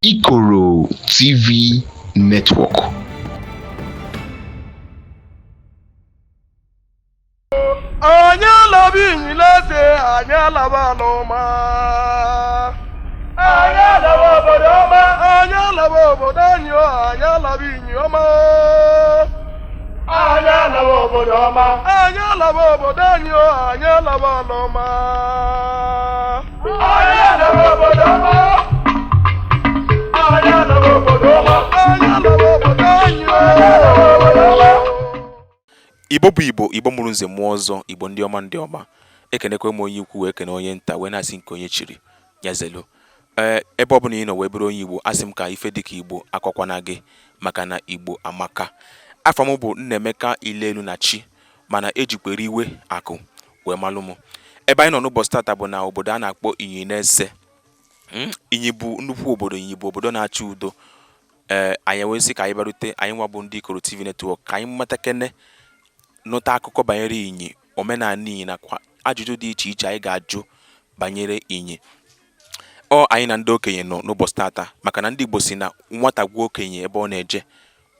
ikoROtv Network. Anya labi lese anya labaloma. Anya labodoma, anya labodanyo, anya labinyoma. Anya labodoma, anya labodanyo, anya labaloma. Anya labodoma, anya labodoma, anya labodanyo, anya labaloma. Igbo bụ Igbo mụrụ nze mmụọ ọzọ, Igbo ndị ọma ekenekwe m onye ukwu wee kene onye nta wee na-asị nke onye chiri nyazelu. Ebe ọ bụla ị nọ wee bụrụ onye Igbo, asị m ka ife dịka Igbo akọkwana gị maka na Igbo amaka. Afọ m bụ Nnaemeka Ilelu na Chi, mana ejikwere iwe akụ wee malụ m. Ebe anyị nọ n'ụbọchị tata bụ na obodo a na-akpọ INYI na-ese. INYI bụ nnukwu obodo, INYI bụ obodo na-achị udo. Anyị wee sị ka anyị barute, anyị nwa bụ ndị ikoROtv Network, ka anyị mmata kene nụta akụkọ banyere INYI, omenala INYI nakwa ajụjụ dị iche iche anyị ga-ajụ banyere INYI. Anyị na ndị okenye nọ n'ụbọchị tata maka na ndị Igbo si na nwata gwa okenye ebe ọ na-eje,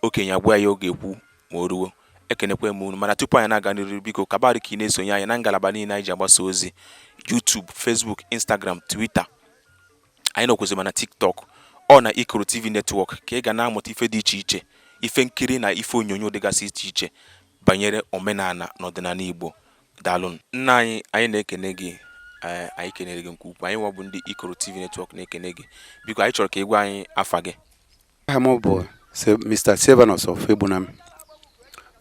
okenye agwa ya oge ekwu ma o ruo. Ekenekwe m unu, mana tupu anyị na-aga n'iru, biko kabari ka ị na-esonye anyị na ngalaba niile anyị ji agbasa ozi: YouTube, Facebook, Instagram, Twitter. Anyị nọkwazị mana TikTok. Na ikoROtv Network ka ị ga na-amụta ife dị iche iche, ife nkiri na ife onyonyo dịgasị iche iche banyere omenala na ọdịnala Igbo. Daalụ nna anyị na-ekene gị, anyị kenere gị nke ukwuu. Anyị nwa bụ ndị ikoROtv Network na-ekene gị. Biko anyị chọrọ ka ị gwa anyị afa gị. Aha m bụ Mr. Sevanus of Egbunam,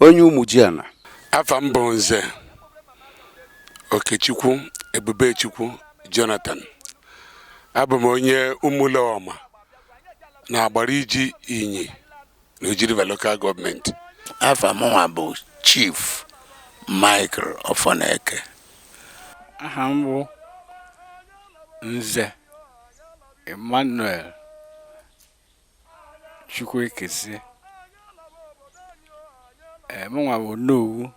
onye Umujiana. Afa m bụ Nze Okechukwu Ebubechukwu Jonathan. Abụ m onye Umuleoma na agbara iji INYI na Ojiriva Local Government. Afa m bụ Chief Michael Ofoneke. Aha m bụ Nze Emmanuel Chukwuekesi. Mụnwa bụ Nowu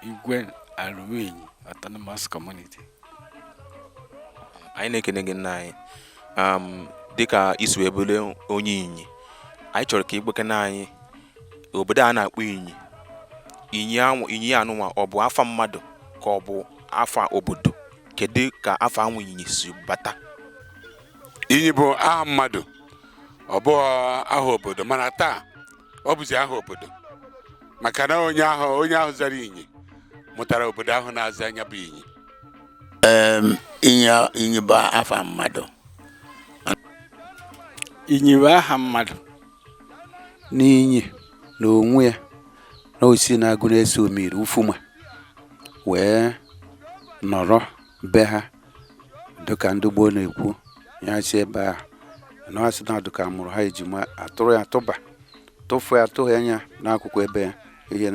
Igwe Aluminyi Autonomous Community. Anyị na-ekene gị nna anyị. Dịka isu ebule onye INYI, anyị chọrọ ka igbekene anyị obodo a na-akpọ INYI. INYI anụnwa ọ bụ afa mmadụ ka ọ bụ afa obodo? Kedu ka afa anwụ INYI si bata? INYI bụ aha mmadụ, ọ bụ aha obodo, mana taa ọ bụzi aha obodo maka na onye ahụ zara INYI mụtara obodo ahụ na-aza anya bụ INYI. INYI bụ afa mmadụ. INYI bụ aha mmadụ. n'INYI na onwe ya na osi na-agụ na-ese omiri ufuma wee nọrọ be ha dịka ndị gboo na-ekwu ya si ebe a na asị na dịka mụrụ ha ejima atụrụ ya atụba tụfu ya atụghị anya n'akụkụ ebe ya ihe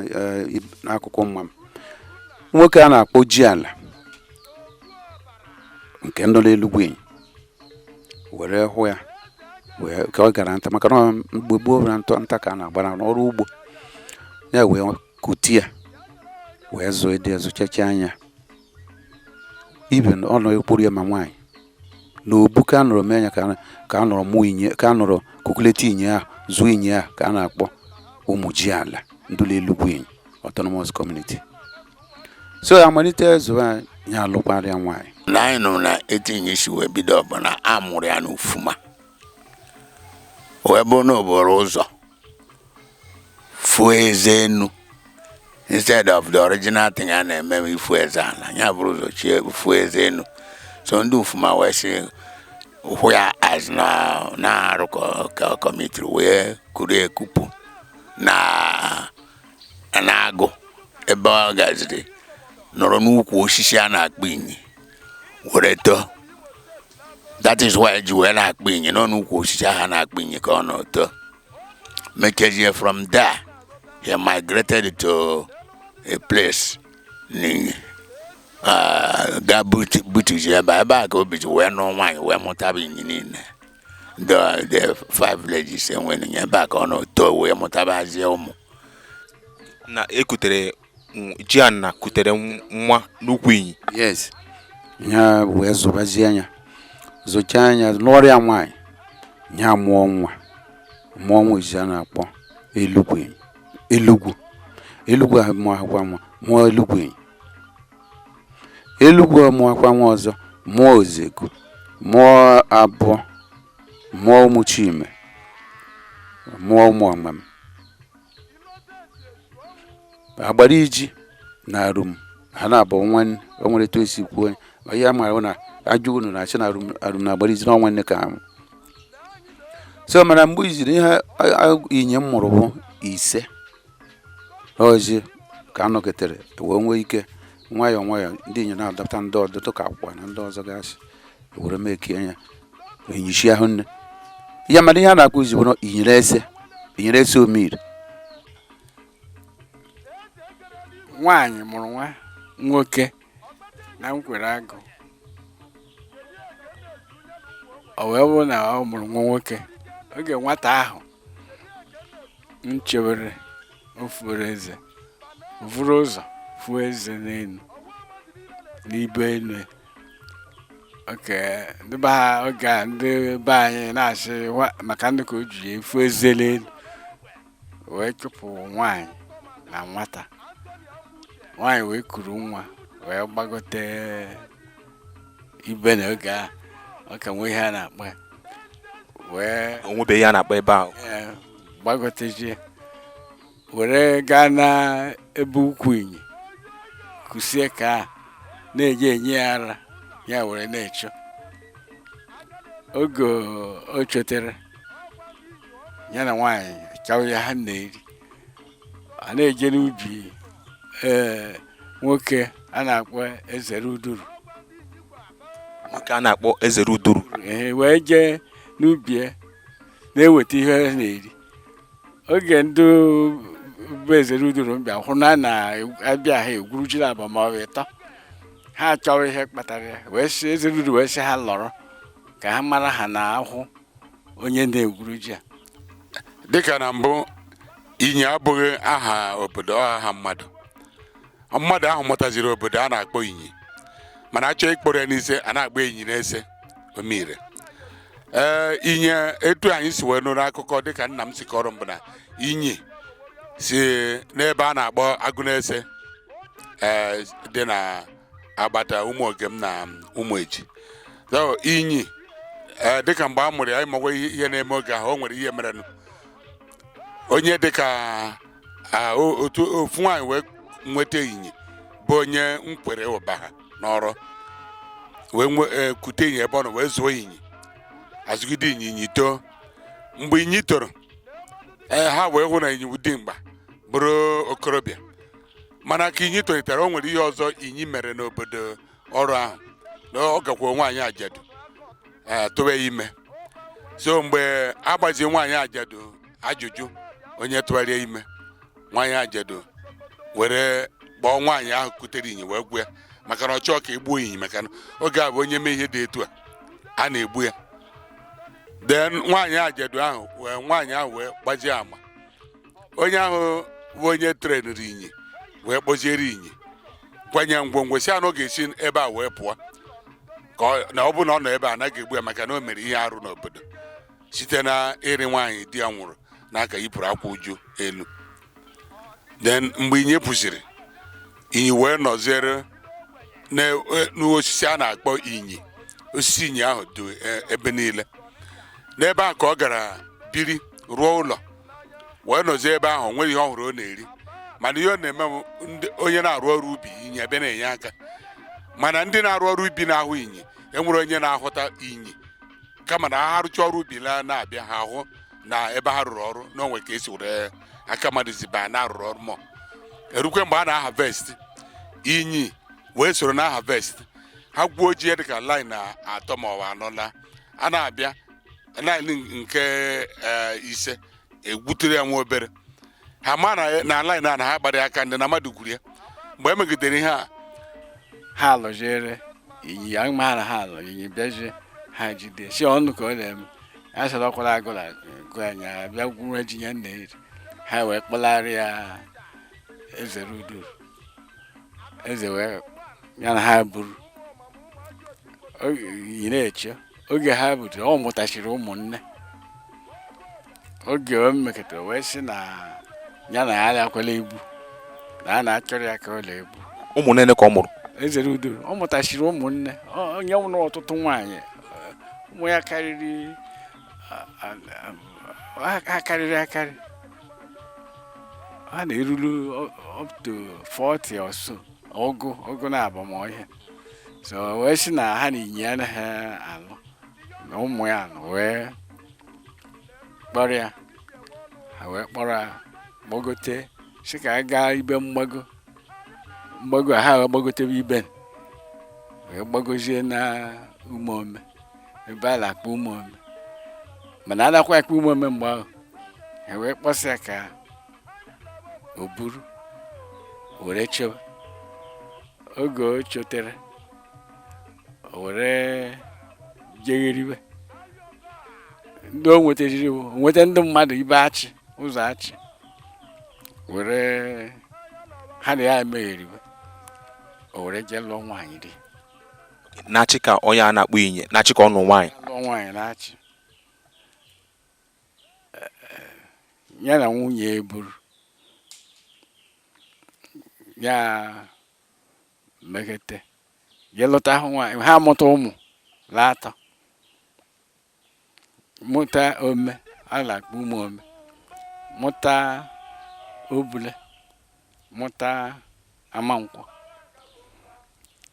n'akụkụ mma m. Nwoke a na-akpọ Jiala nke nọ n'Elugwu INYI were hụ ya wee ka ọ gara nta maka na mgbe gboo na nta ka a na-agbara n'ọrụ ugbo ya, wee kuti ya wee zụọ ịdị azụchacha anya ibe ọ nọ ekpuru ya ma nwaanyị na obu ka a nọrọ mee anya ka a nọrọ mụ INYI, ka a nọrọ kukuleti INYI ahụ zụọ INYI ahụ ka a na-akpọ Umujiala ndị Elugwu INYI Autonomous Community. So amalite zụọ ya alụkwara ya nwaanyị. Na anyị nọ na etinye si wee bido bụ na a mụrụ ya n'ufuma wee bụ n'okporo ụzọ fuo eze enu instead of the original thing a na-eme ifu eze ala, ya bụrụ ụzọ chie fuo eze enu. So ndị ufuma wee sị hụ ya as na-arụ kọmiti wee kuru ekupu na-agụ ebe ọ gaziri nọrọ n'ukwu osisi a na-akpọ INYI were too. That is why ji wee na-akpọ INYI nọ n'ukwu osisi ha na-akpọ INYI ka ọ nọ-eto. Mekezie from there he migrated to a place n'INYI ga butuzi ebe a ka o bizi wee nụọ nwaanyị wee mụtaba INYI niile. The 5 villages enwere INYI ebe a ka ọ nọ-eto wee mụtabazie ụmụ. Na ekutere Jiana kutere nwa n'ukwu INYI. Yes. Ya wee zụbazie anya zụcha anya lụọrọ ya nwaanyị nya mụọ nwa izizi a na-akpọ elugwu enyi. Elugwu ahụ mụọkwa nwa mụọ elugwu enyi. Elugwu mụọkwa nwa ọzọ mụọ ozegu, mụọ abụọ, mụọ ụmụ Chime, mụọ ụmụ Amam. Agbara iji na arum ha na-abụ nwanne. O nwere etu esi kwuo ya mara na ajụ unu na-achị na arum na agbara iji na nwanne ka ha. So mana mgbe iziri ihe inyi m mụrụ bụ 5 ozi ka anọketere wee nwee ike nwayọọ ndị inyi na-adọta ndị ọdụtụ ka akwụkwọ na ndị ọzọ gasị were mekie ya enyichi ahụ nne ya. Mana ihe a na-akpụ izi bụ inyere ese omiri. Nwaanyị mụrụ nwa nwoke na nkwere agụ. O wee bụ na ọ mụrụ nwa nwoke, oge nwata ahụ nchewere ofure eze vụrụ ụzọ fụọ eze n'elu n'ibe enu. Ndị be ha oge a ndị be anyị na-asị maka ndị ka o ji efu eze n'elu wee chụpụ nwaanyị na nwata. Nwaanyị wee kuru nwa wee gbagote ibe na oge a ọ ka nwe ihe a na-akpọ wee onwebe ihe a na-akpọ ebe ahụ gbagotezie were gaa na ebe ukwu inyi kusie ka na-eje enye ya ara ya were na-echo. Oge o chotere ya na nwaanyị chawa ya ha na-eri. A na-eje n'ubi nwoke a na-akpọ ezere uduru. Nwoke a na-akpọ ezere uduru wee jee n'ubi na-eweta ihe ha na-eri. Oge ndị bụ ezere uduru mbịa hụ na na-abịa ha egwurujiri abụọ ma ọ bụ 3 ha achọrọ ihe kpatara ya wee sị ezere uduru wee sị ha lọrọ ka ha mara ha na ahụ onye na-egwuruji ya. Dịka na mbụ inyi abụghị aha obodo, aha mmadụ. Mmadụ ahụ mụtaziri obodo a na-akpọ inyi, mana achọ ịkpọrọ ya n'ise a na-akpọ enyi na-ese omire. Inyi etu anyị si wee nụrụ akụkọ dịka nna m si kọrọ m bụ na inyi si n'ebe a na-akpọ Agụnese dị na agbata ụmụ Ogem na ụmụ Eji. So inyi dịka mgbe a mụrụ ya ịmagwa ihe na-eme oge ahụ o nwere ihe merenụ. Onye dịka ofu nwaanyị wee nweta inyi bụ onye nkwere ụbaha n'ọrụ wee kute inyi ebe ọ nọ wee zụọ inyi azụgide inyi too. Mgbe inyi toro ha wee hụ na inyi ụdị mgba bụrụ okorobịa. Mana ka inyi tolitere o nwere ihe ọzọ inyi mere n'obodo ọrụ ahụ na ọ gakwa nwaanyị ajadu tụwe ime. So mgbe agbazie nwaanyị ajadu ajụjụ onye tụgharịa ime, nwaanyị ajadu were kpọọ nwaanyị ahụ kutere inyi wee gbuo ya maka na ọ chọọ ka egbuo inyi maka na oge a bụ onye mee ihe dị etu a na-egbu ya. Then nwaanyị ajadu ahụ nwaanyị ahụ wee gbajie ama. Onye ahụ bụ onye treniri inyi wee kpọziere inyi kwanye ngwongwo si anọ ga-esi ebe a wee pụọ ka na ọ bụ na ọ nọ ebe a anaghị egbu ya maka na o mere ihe arụ n'obodo site na iri nwaanyị di ya nwụrụ n'aka yipụrụ akwa uju elu. Then mgbe inyi pụsịrị, inyi wee nọziere n'osisi a na-akpọ inyi. Osisi inyi ahụ dị ebe niile. N'ebe a ka ọ gara biri rụọ ụlọ wee nọzie ebe ahụ nwere ihe ọhụrụ ọ na-eri. Mana ihe ọ na-eme onye na-arụ ọrụ ubi inyi ebe na-enye aka. Mana ndị na-arụ ọrụ ubi na-ahụ inyi enwere onye na-ahụta inyi kama na ha rụcha ọrụ ubi na-abịa ha ahụ na ebe ha rụrụ ọrụ n'onwe ka esi were aka mmadụ ziba na-arụrụ ọrụ mọ. Erukwe mgbe a na-harvest inyi wee soro na harvest ha gwuo ji ya dịka line 3 ma ọ bụ 4 a na-abịa line nke 5 egbutere ya nwa obere ha ma na line a na ha gbara aka ndị na mmadụ gwuru ya. Mgbe e megidere ihe a ha alụjere inyi ama ha alụ inyi bịazie ha jide si ọnụ ka ọ na-eme ha sọrọkwara agụla anya bịa gwuru ji ya na-eri. Ha wee kpọlarị ya ezere uduru. Eze wee ya na ha buru inyi na-eche. Oge ha butere ọ mụtachiri ụmụnne oge o mekọtara wee sị na ya na ya alakwala egbu na a na-achọrọ ya ka ọ na-egbu. ụmụnne ka ọ mụrụ Ezere udo ọ mụtachiri ụmụnne onye nwụrụ ọtụtụ nwaanyị ụmụ ya karịrị akarị ha na-erulu up to 40 or so ọgụ na abamọhịa. So wee sị na ha na INYI anaghị alụ na ụmụ ya nọ wee kpọrọ ya, ha wee kpọrọ ya gbagote sị ka a gaa ibe mgbago a ha wee gbagotebe ibe wee gbagozie na Umuome ebe a na-akpọ Umuome, mana a nakwa akpọ Umuome mgbe ahụ. Ha wee kpọsị ya ka o buru were chewe. Oge o chotere o were jegheriwe ndị o nwetajiri nweta ndị mmadụ ibe achị ụzọ achị were ha na ya emegheriwe o were jee lụọ nwaanyị dị na-achị ka onye a na-akpọ INYI na-achị ka ọ nụ nwaanyị lụọ nwaanyị na-achị ya na nwunye eburu ya mekete jee lụta ahụ nwaanyị ha mụta ụmụ atọ mụta Ome a na-akpọ Umuome, mụta Obule, mụta Amankwọ.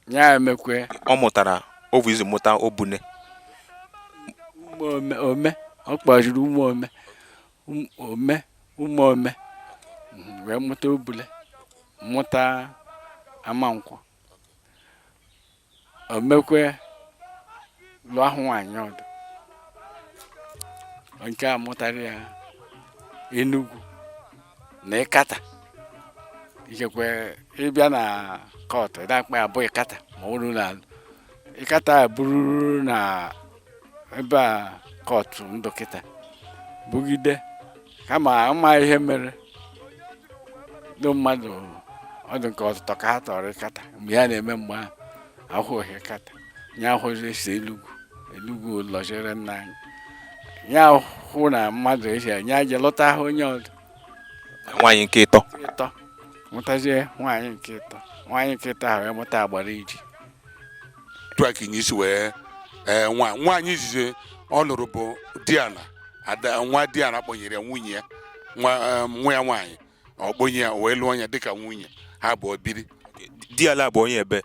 Ya emekwe ọ mụtara ovu izu mụta Obune Ome ọ kpọjiri Umuome wee mụta Obule mụta Amankwọ. O mekwe lụọ ahụ nwaanyị ọdụ nke a mụtara ya Enugu na Ịkata. Ikekwe ịbịa na kọtụ na-akpa ya bụ Ịkata ma ọ bụrụ na Ịkata bụrụ na ebe a kọtụ ndụ kịta bugide kama ama ihe mere ndị mmadụ ọ dị nke ọtụtụ ka ha tọrọ Ịkata mgbe ya na-eme mgbe ahụ ahụghị Ịkata ya ahụzi esi Enugu lọjere nna anyị ya hụ na mmadụ esi ya je lọta ahụ onye ọdụ nwaanyị nke ịtọ mụtazie nwaanyị nke ịtọ ahụ wee mụta Agbara Iji. Tụ a ka INYI si wee nwaanyị izizi ọ lụrụ bụ Diana nwa Diana kpọnyere nwunye ya nwa ya nwaanyị ọ kpọnye ya wee lụọ ya dịka nwunye ha bụ obiri. Diala bụ onye ebe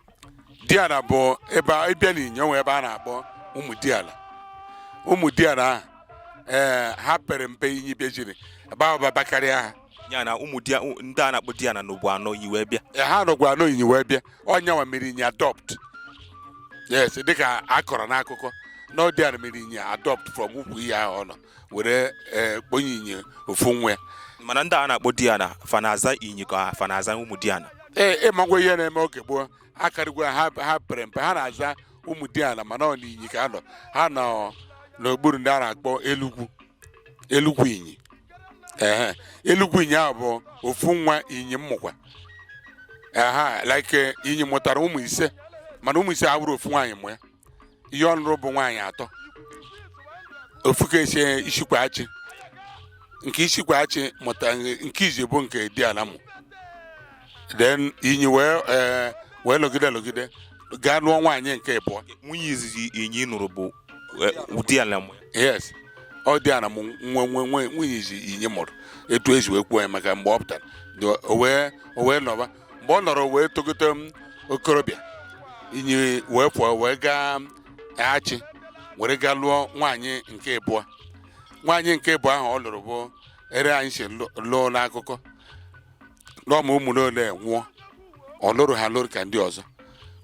Diana bụ ebe ịbịa na INYI onwe ebe a na-akpọ ụmụ Diana ha pere mpe INYI bịajiri ebe ahụ babakarịa ha ya na ndị a na-akpọ Diana n'ugbo anọ INYI wee bịa ha nọgwa anọ INYI wee bịa ọnyanwa mere INYI adopt. Yes, dịka akọrọ n'akụkọ na Diana mere INYI adopt from ukwu ihe ahụ ọ nọ were kponye INYI ofu nwa ya. mana ndị a na-akpọ Diana fanaza INYI ka fanaza ụmụ Diana. Ịmagwa ihe na-eme oge gboo akarịgwa ha pere mpe ha na-aza ụmụ Diana mana ọ na INYI ka ha nọ n'okpuru ndị a na-akpọ Elugwu INYI. Elugwu INYI ahụ bụ ofu nwa INYI mmụkwa like INYI mụtara ụmụ ise mana ụmụ ise abụrụ ofu nwaanyị mụ ya ihe ọnụrụ bụ nwaanyị atọ. Ofu ka esi Ishikwachi nke Ishikwachi mụtara nke izi bụ nke Diana mụ. Then INYI wee lọgide gaa lụọ nwaanyị nke abụọ. Nwunye izizi INYI nụrụ bụ Diana mụ. Yes, ọ Diana mụ nwunye izi INYI mụrụ etu ezi wee kwuo ya maka mgbe ọ pụtara o wee nọba mgbe ọ nọrọ wee togote okorobịa INYI wee pụọ wee gaa achị were gaa lụọ nwaanyị nke abụọ. Nwaanyị nke abụọ ahụ ọ lụrụ bụ ere anyị si lụọ n'akụkọ lụọ ma ụmụ ole nwụọ ọ lụrụ ha lụrụ ka ndị ọzọ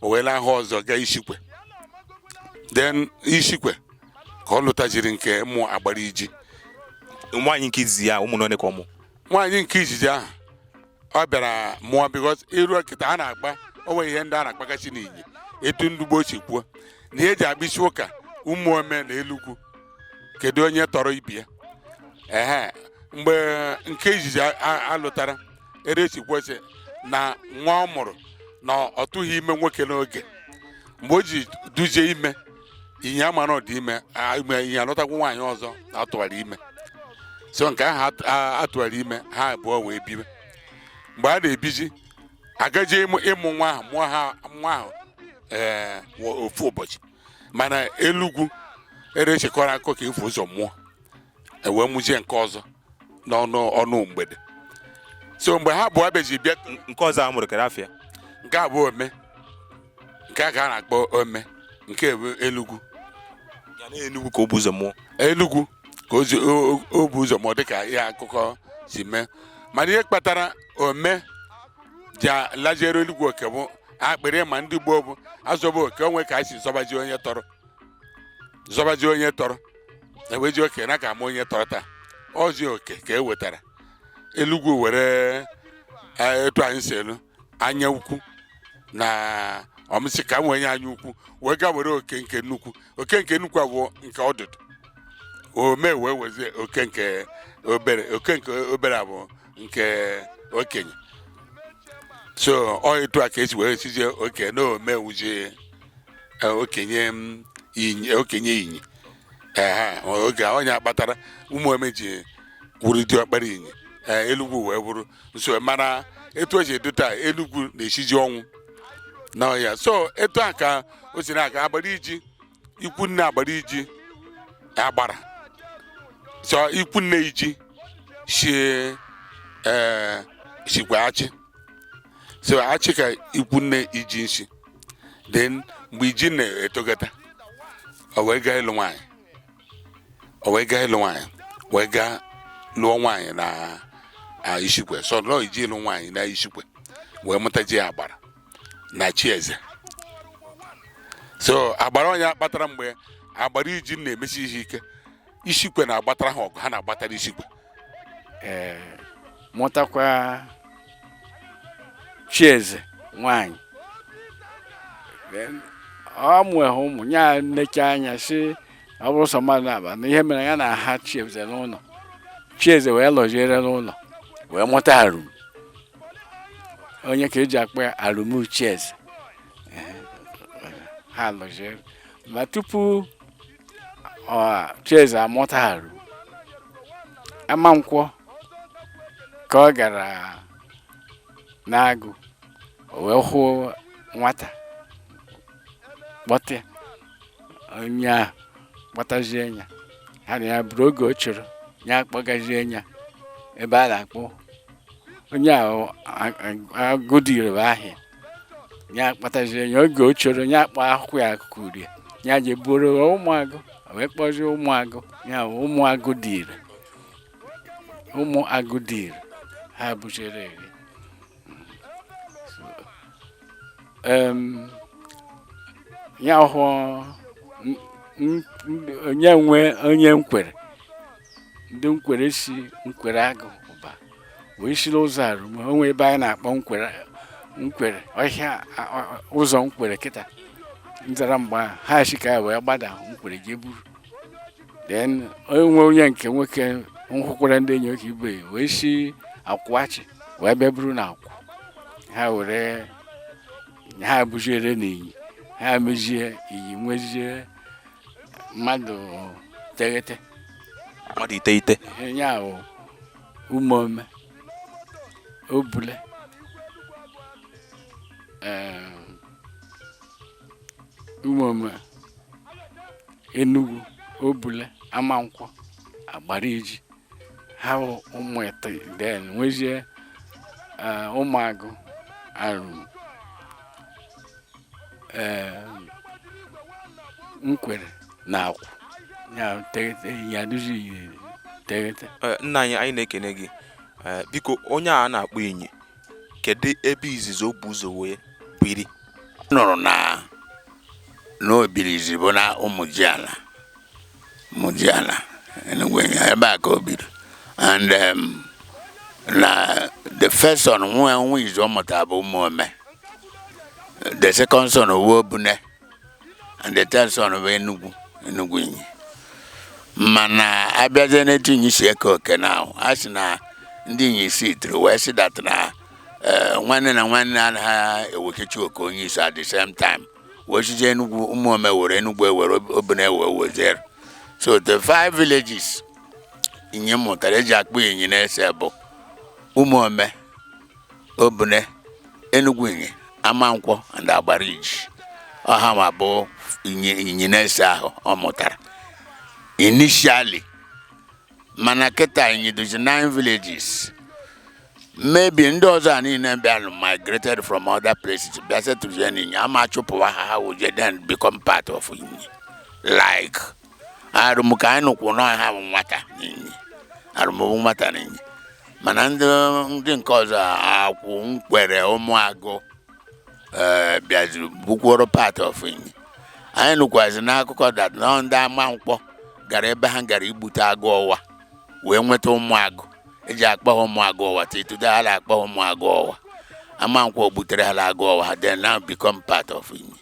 o wee laa ha ọzọ gaa Ishikwe. Then Ishikwe ka ọ lụtaziri nke ụmụ Agbara Iji. Nwaanyị nke izizi ya ụmụ none ka ọmụ. Nwaanyị nke izizi ahụ ọ bịara mụọ because iru kịta a na-akpa onwe ihe ndị a na-akpagachi n'INYI etu ndị gboo si kwuo na eji akpịsị ụka Umuome na Elugwu kedu onye tọrọ ibi ya. Mgbe nke izizi alụtara eresi kwesị na nwa ọ mụrụ na ọ tụghị ime nwoke n'oge mgbe o ji duzie ime INYI amara ọdị ime INYI alụtakwa nwaanyị ọzọ atụwara ime so nke ahụ atụwara ime ha abụọ wee bibe mgbe a na-ebiji agaje ịmụ nwa ahụ nwa ahụ ofu ụbọchị mana Enugu erechekọrọ akọ ka efu ụzọ mmụọ ewee mụzie nke ọzọ n'ọnụ mgbede so mgbe ha abụọ beji bịa nke ọzọ amụrụ kere afịa nke abụọ ome nke a ka a na-akpọ ome nke Enugu ya na Enugu ka o bụ ụzọ mmụọ Enugu ka o bụ ụzọ mmụọ dịka ihe akụkọ si mee mana ihe kpatara ome ji lajere Enugu oke bụ akpịrị ma ndị gboo bụ azọba oke onwe ka a si zọbaji onye tọrọ eweji oke na ka ama onye tọrọ taa ozi oke ka e wetara Enugu were etu anyị si elu anya ukwu na ọmịsị ka nwenye anya ukwu wee ga were oke nke nnukwu abụọ nke ọdụdụ ome wee wezie oke nke obere abụọ nke okenye so ọ etu a ka esi wee sizie oke na ome wuje okenye inyi oge onye akpatara ụmụ ome ji wuru dị ọkpara inyi Enugu wee bụrụ nso mana etu o ji edote Enugu na-esiji ọnwụ n'ọhịa so etu a ka o si na-aga agbara iji ikwu nne agbara iji agbara so ikwu nne iji shikwa achị so achị ka ikwu nne iji nshi then mgbe iji na-etogata o wee gaa ịlụ nwaanyị wee gaa lụọ nwaanyị na Ishikwe so nọ iji ịlụ nwaanyị na Ishikwe wee mụtaji agbara na Chieze so agbara onye akpatara mgbe agbara iji na-emesi ihe ike Ishikwe na-agbatara ha ọgụ ha na-agbatara Ishikwe mụtakwa Chieze nwaanyị ọ mụọ ụmụ ya nnecha anya si ọ bụrụ sọ mmadụ na-aba na ihe mere ya na ha Chieze n'ụlọ Chieze wee lọjiere n'ụlọ wee mụta Arum onye ka eji akpọ ya Arum Chieze ha lọjiere ma tupu Chieze amụta Arum Amankwọ ka ọ gara n'agụ o wee hụ nwata kpọta onye ahụ kpọtazie ya ha na ya bụrụ oge o chọrọ ya akpọgazie ya ebe a na-akpọ onye ahụ agụdiri ahịa ya akpọtazie ya oge o chọrọ ya akpọ akwụkwọ ya akụkụ ya je buru ụmụagụ wee kpọzie ụmụagụ ya ụmụ agụdiri ha bụchere eri ya hụ onye nkwere ndị nkwere si nkwere agụ ụba wee siri ụzọ Arum onwe ebe anyị na-akpọ nkwere ọhịa ụzọ nkwere kịta nzara mgbe ha si ka wee gbada nkwere je buru then onwe onye nke nwoke nhụkwara ndị enyi oke ibe wee si akwụachi wee bịa buru na akwụ ha were ha buziere n'inyi ha mezie iyi nwezie mmadụ iteghete ya ahụ Umome Obule Umome Enugu Obule Amankwọ agbara iji ha ụmụ ite then nwezie ụmụagụ Arum nkwere na akwụ ya ya duzi teghete nna anyị na-ekene gị biko onye a na-akpọ Inyi kedu ebe izizi o bụ ụzọ wee biri nụrụ na n'obirizi bụ na Umujiala Enugu ebe a ka o biri and na the first son nwa izu ọ mụtara bụ Umome, the second son bụ Obune, and the third son bụ Enugu Inyi. Mana abịazie n'etu Inyi si eke oke na a sị na ndị Inyi si tiri wee sị that na nwanne na nwanne anaghị ewekechi oke onye isi at the same time wee sizie Enugu Umome were Enugu ewere Obune were weziere. So the 5 villages inyi mụtara eji akpọ inyi na-ese bụ Ụmụome, Obune, Enugu Inyi, Amankwọ and Agbariji. Ọha ma bụ inyi na-ese ahụ ọ mụtara initially. Mana kịta inyi dozi 9 villages. Maybe ndị ọzọ niile bịa migrated from other places bịa settle Inyi ama chụpụwa ha wuje then become part of Inyi. Like arụmụka anyị nụkwụ na ha bụ nwata n'Inyi, arụmụbụ nwata n'Inyi. Mana ndị nke ọzọ akwụ nkwere Ụmụagụ bịaziri bukworo part of Inyi. Anyị nụkwazi n'akụkọ that na ndị Amankwọ gara ebe ha gara igbute agụ ọwa wee nweta Ụmụagụ. Eji akpọ ha Ụmụagụ ọwa titude ha na-akpọ ha Ụmụagụ ọwa. Amankwọ gbutere ha agụ ọwa then now become part of Inyi.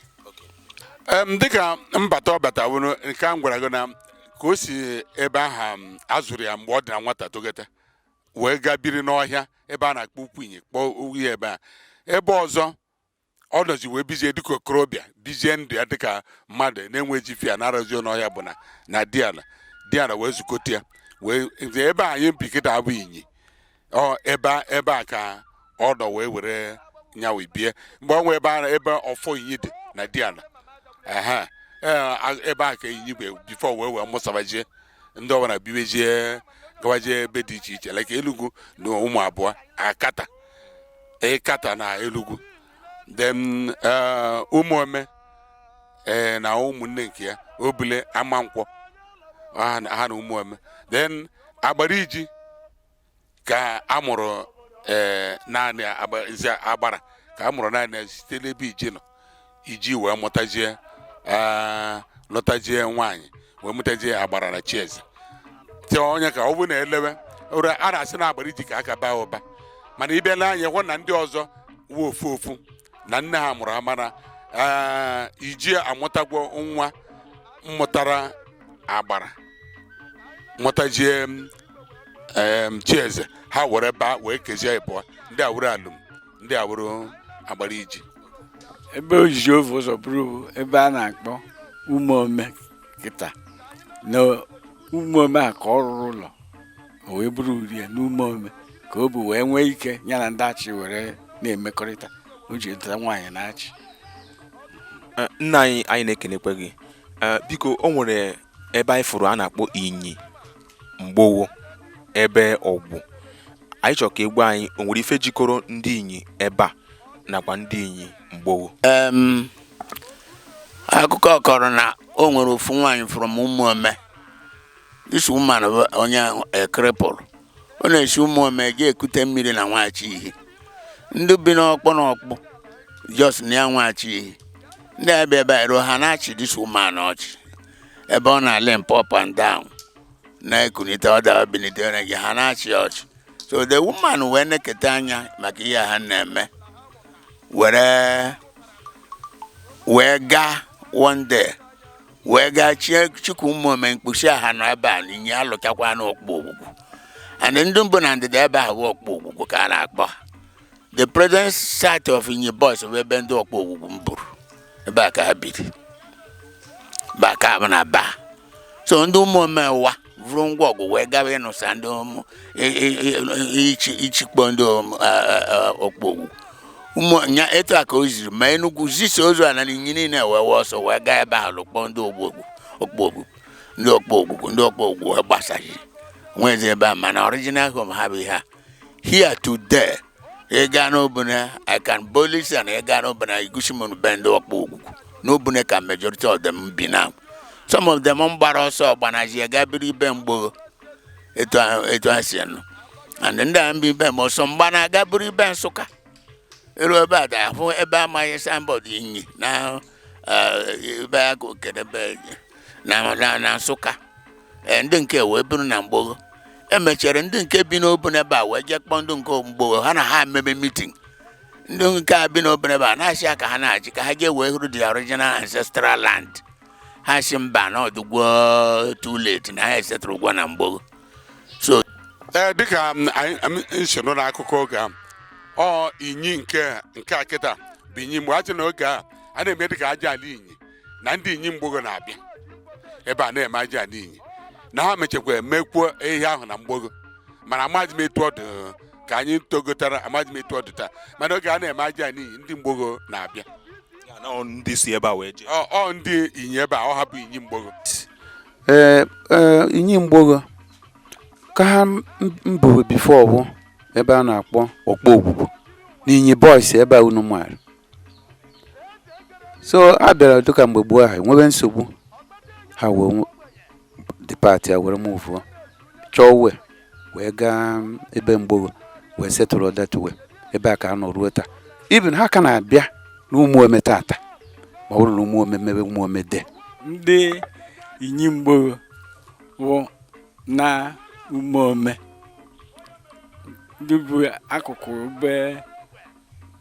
Dịka mbata ọbata wụrụ nke a gwara gị na ka o si ebe ahụ azụrụ ya mgbe ọ dị na nwata togeta wee gaa biri n'ọhịa ebe a na-akpọ Ukwu Inyi kpọọ ya ebe a. Ebe ọzọ ọ nọzi wee bizie dịka okorobịa bizie ndụ ya dịka mmadụ na-enweghị fia na-arụzi n'ọhịa bụ na Diana wee zukọta ya wee ebe anyị mpikịta abụ Inyi ebe a ka ọ nọ wee were nyawe bie mgbe ọ nwee ebe ọfọ Inyi dị na Diana ebe a ka Inyi bụ bifo wee mụsabajie ndị ọbụla biwezie gawazie ebe dị iche iche like Enugu na ụmụ abụọ Akata na Enugu. Then Ụmụome na ụmụnne nke ya Obule, Amankwọ ha na Ụmụome. Then Agbariji ka amụrụ naanị Agbara ka amụrụ naanị site n'ebe Iji nọ. Iji wee mụtazie lọtazie nwaanyị wee mụtazie Agbara na Chieze. Tie onye ka ọ bụ na elewe a na-asị na Agbariji ka aka baa ụba mana ịbịala anya hụ na ndị ọzọ wuo ofu na nne ha mụrụ ha mana Iji amụtagwo nwa mmụtara Agbara mụtajie Chieze ha were baa wee kezie ịbụọ ndị awụrụ alụm ndị awụrụ Agbariji. Ebe ojiji ofu ụzọ bụrụ ebe a na-akpọ Ụmụome kịta na Ụmụome a ka ọ rụrụ ụlọ o wee bụrụ uri ya n'Ụmụome ka o bụ wee nwee ike ya na ndị achị were na-emekọrịta o ji edeta nwaanyị na-achị. Nna anyị na-ekenekwe gị biko o nwere ebe anyị fụrụ a na-akpọ Inyi Mgbowo ebe ọgwụ anyị chọrọ ka egwu anyị o nwere ife jikọrọ ndị Inyi ebe a nakwa ndị Inyi Mgbowo. Akụkọ kọrọ na o nwere ofu nwaanyị from Ụmụome. This woman onye cripple ọ na-esi Ụmụome je ekute mmiri na nwachi ihe ndị bi n'ọkpọ just na ya nwachi ihe ndị abịa ebe ero ha na-achị this woman ọchị ebe ọ na-limp up and down na-ekunite ọda binite na gị ha na-achị ọchị. So the woman wee neketa anya maka ihe ha na-eme wee gaa one day wee gaa chịkụ Ụmụome mkpuchi aha nọ ebe a n'Inyi alụchakwa n'ọkpọ ogbugbu and ndị mbụ na ndịda ebe ahụ ọkpọ ogbugbu ka a na-akpọ the present site of Inyi boys of ebe ndị ọkpọ ogbugbu mbụrụ ebe a ka ha biri baka bụ na ba. So ndị Ụmụome ụwa vụrụ ngwa ọgụ wee gawa ịnụsa ndị ichikpọ ndị ọkpọ ogbugbu nya etu a ka o ziri ma Enugu zisa ozu a na Inyi niile wee ọsọ wee gaa ebe ahụ lụkpọ ndị ọkpọ ogbugbu wee gbasaghị nwezi ebe a mana original home ha bụ ha here today. Ega n'Obune I can boldly say na ega n'Obune Igushimunu be ndị ọkpọ ogbugbu n'Obune ka majority of them bi now. Some of them gbara ọsọ gbanaji ega biri ibe Mgbowo etu ha si nọ and ndị a mbi ibe ma ọsọ mgbana aga biri ibe Nsụka elu ebe a da-ahụ ebe amaghị signboard Inyi na ebe a kedebe na Nsụka ndị nke wee bụrụ na Mgbowo emechere ndị nke bi n'Obune ebe a wee jee kpọọ ndị nke Mgbowo ha na ha emebe meeting ndị nke a bi n'Obune ebe a na-asị aka ha na-achị ka ha jee wee hụrụ the original ancestral land ha si mba na ọdụgwo too late na ha esetụrụ ụgwọ na Mgbowo. So dịka anyị nso n'akụkọ oge a Inyi nke a kịta bụ Inyi mgbe a sị na oge a na-eme dịka aja ala Inyi na ndị Inyi Mgbowo na-abịa ebe a na-eme aja ala Inyi na ha mechekwa mekwuo ihe ahụ na mgbogo mana amaghị m etu ọ dị ka anyị togotara amaghị m etu ọ dị taa mana oge a na-eme aja n'ihi ndị mgbogo na-abịa ndị si ebe a wee jee ọ ndị inyi ebe a ọ hapụ inyi mgbogo inyi mgbogo ka ha mbụ bifo ọbụ ebe a na-akpọ ọkpọ ogbugbo na inyi boys ebe a unu maara so a bịara dịka mgbe gboo ahụ enwebe nsogbu ha wee depart ya were move chọọ wee gaa ebe mgbogo wee setụrụ that way ebe a ka a nọ ruo taa even ha ka na-abịa n'ụmụome tata ma ọ bụrụ na ụmụome mebe ụmụome de ndị inyi mgbogo wụ na ụmụome ndị bụ akụkụ ebe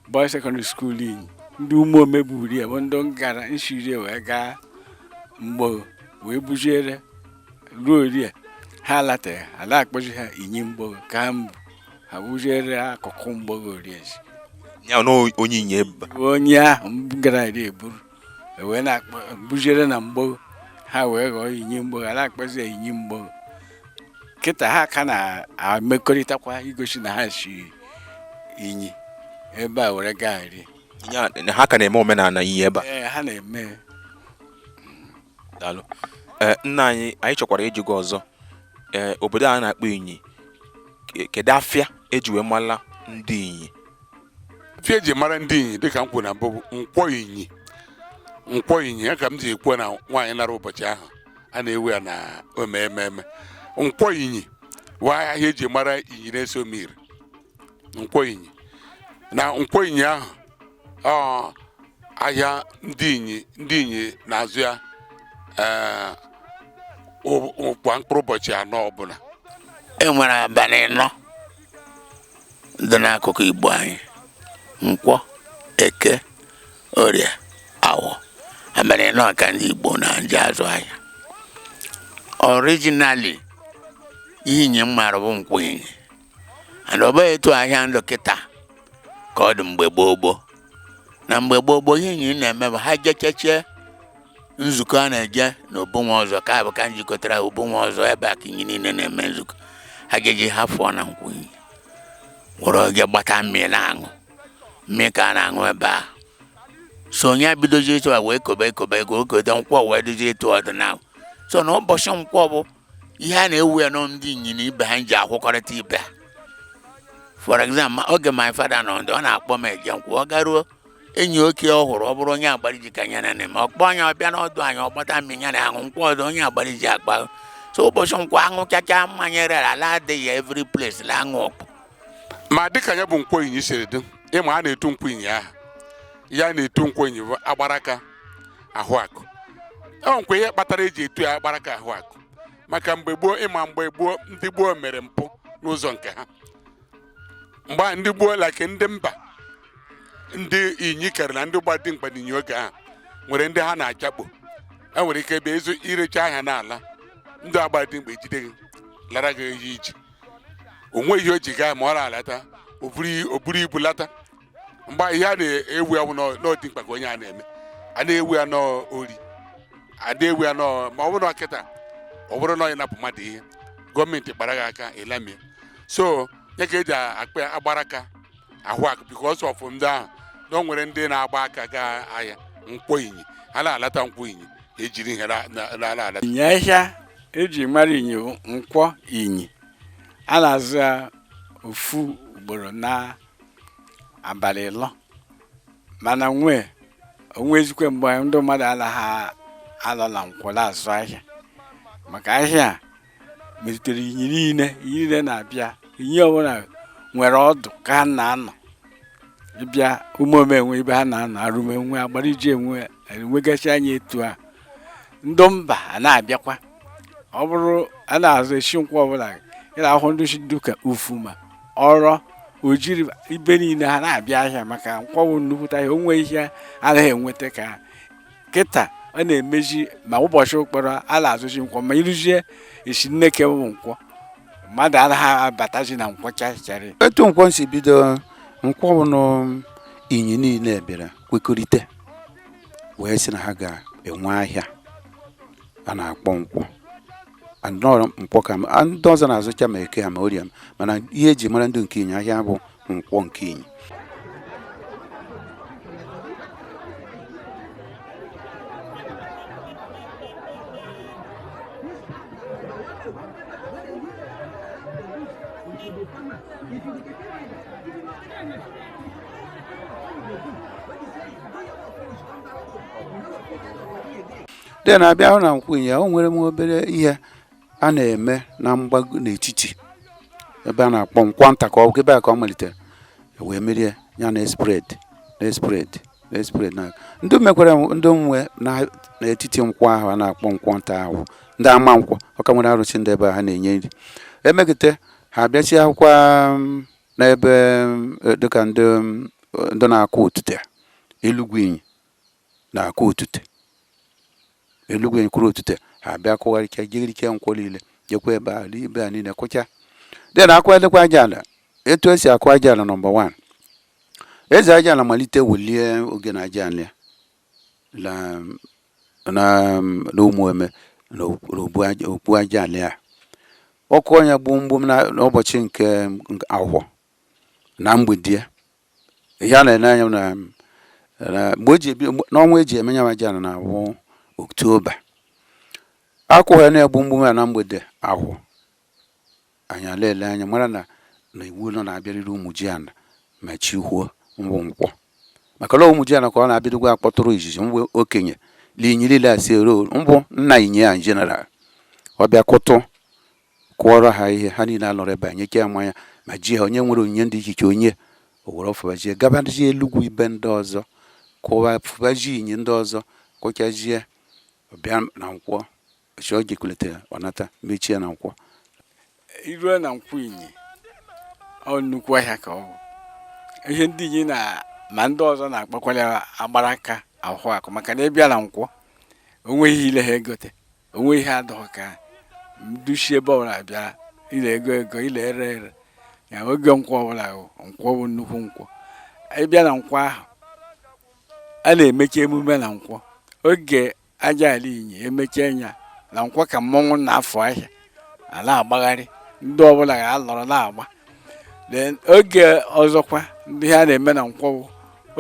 boys secondary school inyi ndị ụmụome buru ya bụ ndị gara nshiri wee gaa mgbogo wee bujiere ruo rie ha lataghị ala akpọji ha inyi mgbogo ka ha mbụ ha bujiere akụkụ mgbogo riezi ya na onye inye onye ahụ gara eri eburu wee na-akpọ bujiere na mgbogo ha wee ghọọ inyi mgbogo ala akpọzi ya inyi mgbogo kịta ha ka na-emekọrịtakwa igosi na ha si inyi ebe a were gaa eri ha ka na-eme omenala inyi ebe a ha na-eme daalụ nna anyị chọkwara ịjụ gị ọzọ obodo a na-akpọ inyi kedu afịa eji wee mara ndị inyi afịa eji mara ndị inyi dịka m kwuru na mbụ nkwọ inyi ya ka m ji ekwu na nwaanyị nara ụbọchị ahụ a na-ewu ya na omememe nkwọ inyi wa ahịa eji mara inyi na-eso mmiri nkwọ inyi na nkwọ inyi ahụ ahịa ndị inyi na-azụ ya kwa mkpụrụ ụbọchị anọ ọbụla enwere abalị 4 dị n'akụkụ Igbo anyị Nkwọ Eke Orie Awọ abalị 4 ka ndị Igbo na-eji azụ ahịa originally ihe inyi mmadụ bụ nkwọ inyi and ọ bụghị etu ahịa ndụ kịta ka ọ dị mgbe gboo na mgbe gboo ihe inyi na-eme bụ ha jechechie nzukọ a na-eje n'Obunwa ọzọ ka bụ ka njikọtara Obunwa ọzọ ebe a ka inyi niile na-eme nzukọ ha ga-eji ha fụọ na nkwọ inyi were oge gbata mmiri na-aṅụ mmiri ka a na-aṅụ ebe a so onye bidozi etu a wee kobe okote nkwọ wee dozie etu ọdịnala so na ụbọchị nkwọ bụ ihe a na-ewu ya nọ ndị inyi na ibe ha ji akwụkọrịta ibe ha for example oge my father nọ ndị ọ na-akpọ m eje nkwọ ọ garuo enyi oke ọhụrụ ọ bụrụ onye agbariji ka nya na-eme ọkpọ anya ọbịa n'ọdụ anyị ọgbata mmiri ya na-aṅụ nkwọ ọdụ onye agbariji akpa so ụbọchị nkwọ aṅụ chacha mmanya rere ala adịghị every place la aṅụ ọkpọ ma dịka ya bụ nkwọ inyi siri dị ịma a na-etu nkwọ inyi ahụ ya na-etu nkwọ inyi bụ agbaraka ahụ akụ ọ nkwe ihe kpatara eji etu ya agbaraka ahụ akụ maka mgbe gboo ndị gboo mere mpụ n'ụzọ nke ha mgbe ndị gboo like ndị mba ndị inyi kere na ndị gbadị mkpa n'inyi oge ahụ nwere ndị ha na-achakpo enwere ike ebe ezu irecha ahịa n'ala ndị agbadị mgbe ejide gị lara gị eyi iji onwe ihe o ji gaa ma ọ na-alata o buru ibu lata mgbe ihe a na-ewu ya n'ọdị mkpa ka onye a na-eme a na-ewu ya n'ori a na-ewu ya ma ọ bụrụ na kịta ọ bụrụ na onye napụ mmadụ ihe gọọmenti kpara gị aka elamie so ya ka eji akpa agbaraka ahụ akụ because of ndị ahụ na o nwere ndị na-agba aka gaa ahịa nkwọ inyi ha na-alata nkwọ inyi ejiri ihe na-alata inyi ahịa eji mara inyi nkwọ inyi a na-azụ ya ofu ugboro na abalị 4 mana onwe ezikwe mgbe ndị mmadụ anaghị alọla nkwọ na-azụ ahịa maka ahịa melitere inyi niile na-abịa inyi ọbụla nwere ọdụ ka ha na-anọ ịbịa ụmụome enwe ebe ha na-anọ arụme nwe agbariji enwegasị anya etu a ndị mba a na-abịakwa ọ bụrụ a na-azụ esi nkwọ ọbụla ị na-ahụ ndị duka ufu ma ọrọ ojiri ibe niile ha na-abịa ahịa maka nkwọwụ nnukwute ahịa onwe ihe anaghị enweta ka kịta ọ na-emezi ma ụbọchị ụkpọrọ a na-azụzi nkwọ ma ịrụzie esi nneke bụ nkwọ mmadụ anaghị abatazi na nkwọ chachara etu nkwọ si bido nkwọ bụ n'inyi niile bịara kwekọrịta wee sị na ha ga-enwe ahịa a na-akpọ nkwọ anọ nkwọ ka ndị ọzọ na-azụcha ma eke ha ma orie m mana ihe eji mara ndị nke Inyi ahịa bụ nkwọ nke Inyi. dị na-abịa hụ na nkwọ Inyi o nwere m obere ihe a na-eme na mgbago n'etiti ebe a na-akpọ nkwọ nta ka ọ ebe a ka ọ malitere wee merie ya na spread na ndị mekwara ndị nwe n'etiti nkwọ ahụ a na-akpọ nkwọ nta ahụ ndị ama nkwọ ọka nwere arụsị ndị ebe ha na-enye nri emegide ha abịachi akwụkwọ n'ebe dịka ndị na-akụ otute Elugwu Inyi na-akụ otute Elugwu Inyi kwuru otute ha abịa kụgharịcha jigirike nkwọ niile jekwa ebe a niile kụcha dị na akụ edekwa aja ala etu esi akụ aja ala nọmba 1 eze aja ala malite welie oge na aja ala na ụmụeme na okpu aja ala a ọkụ onye gbum n'ụbọchị nke ahụ na mgbede ya na anya na mgbe n'ọnwa eji eme ya aja ala na awụ Oktoba akwụghị na-egbu mgbum ya na mgbede ahụ anyị alele anya mara na iwu nọ na-abịarịrị ụmụ ji ana ma chi huo mbụ nkwọ maka na ụmụ ji ana ka ọ na-abịadogwa akpọtụrụ izizi mgbe okenye Inyi niile asị ero mbụ nna Inyi ya general ọ bịa kụọrọ ha ihe ha niile alọrọ ebe anyị nye mmanya ma ji ha onye nwere onyinye ndị ichiche onye owere ọfụbaji gabaji Elugwu ibe ndị ọzọ kụwa fụbaji Inyi ndị ọzọ kụchajie bịa na nkwọ chi oge kuletere ọnata mechie na nkwọ irue na nkwọ Inyi ọ nnukwu ahịa ka ọ bụ ihe ndị Inyi na ma ndị ọzọ na-akpakwara agbara aka ahụ akụ maka na ịbịa na nkwọ onweghị ile ha egote onweghị ihe adọghọ ka ndushi ebe ọbụla abịa ile ego ile ere ya oge nkwọ ọbụla nkwọ bụ nnukwu nkwọ ịbịa na nkwọ ahụ a na-emechi emume na nkwọ oge aja ala Inyi emechi nya na nkwọ ka mmọnwụ na-afọ ahịa ala agbagharị ndị ọbụla ga-alọrọ na-agba oge ọzọkwa ndị ha na-eme na nkwọ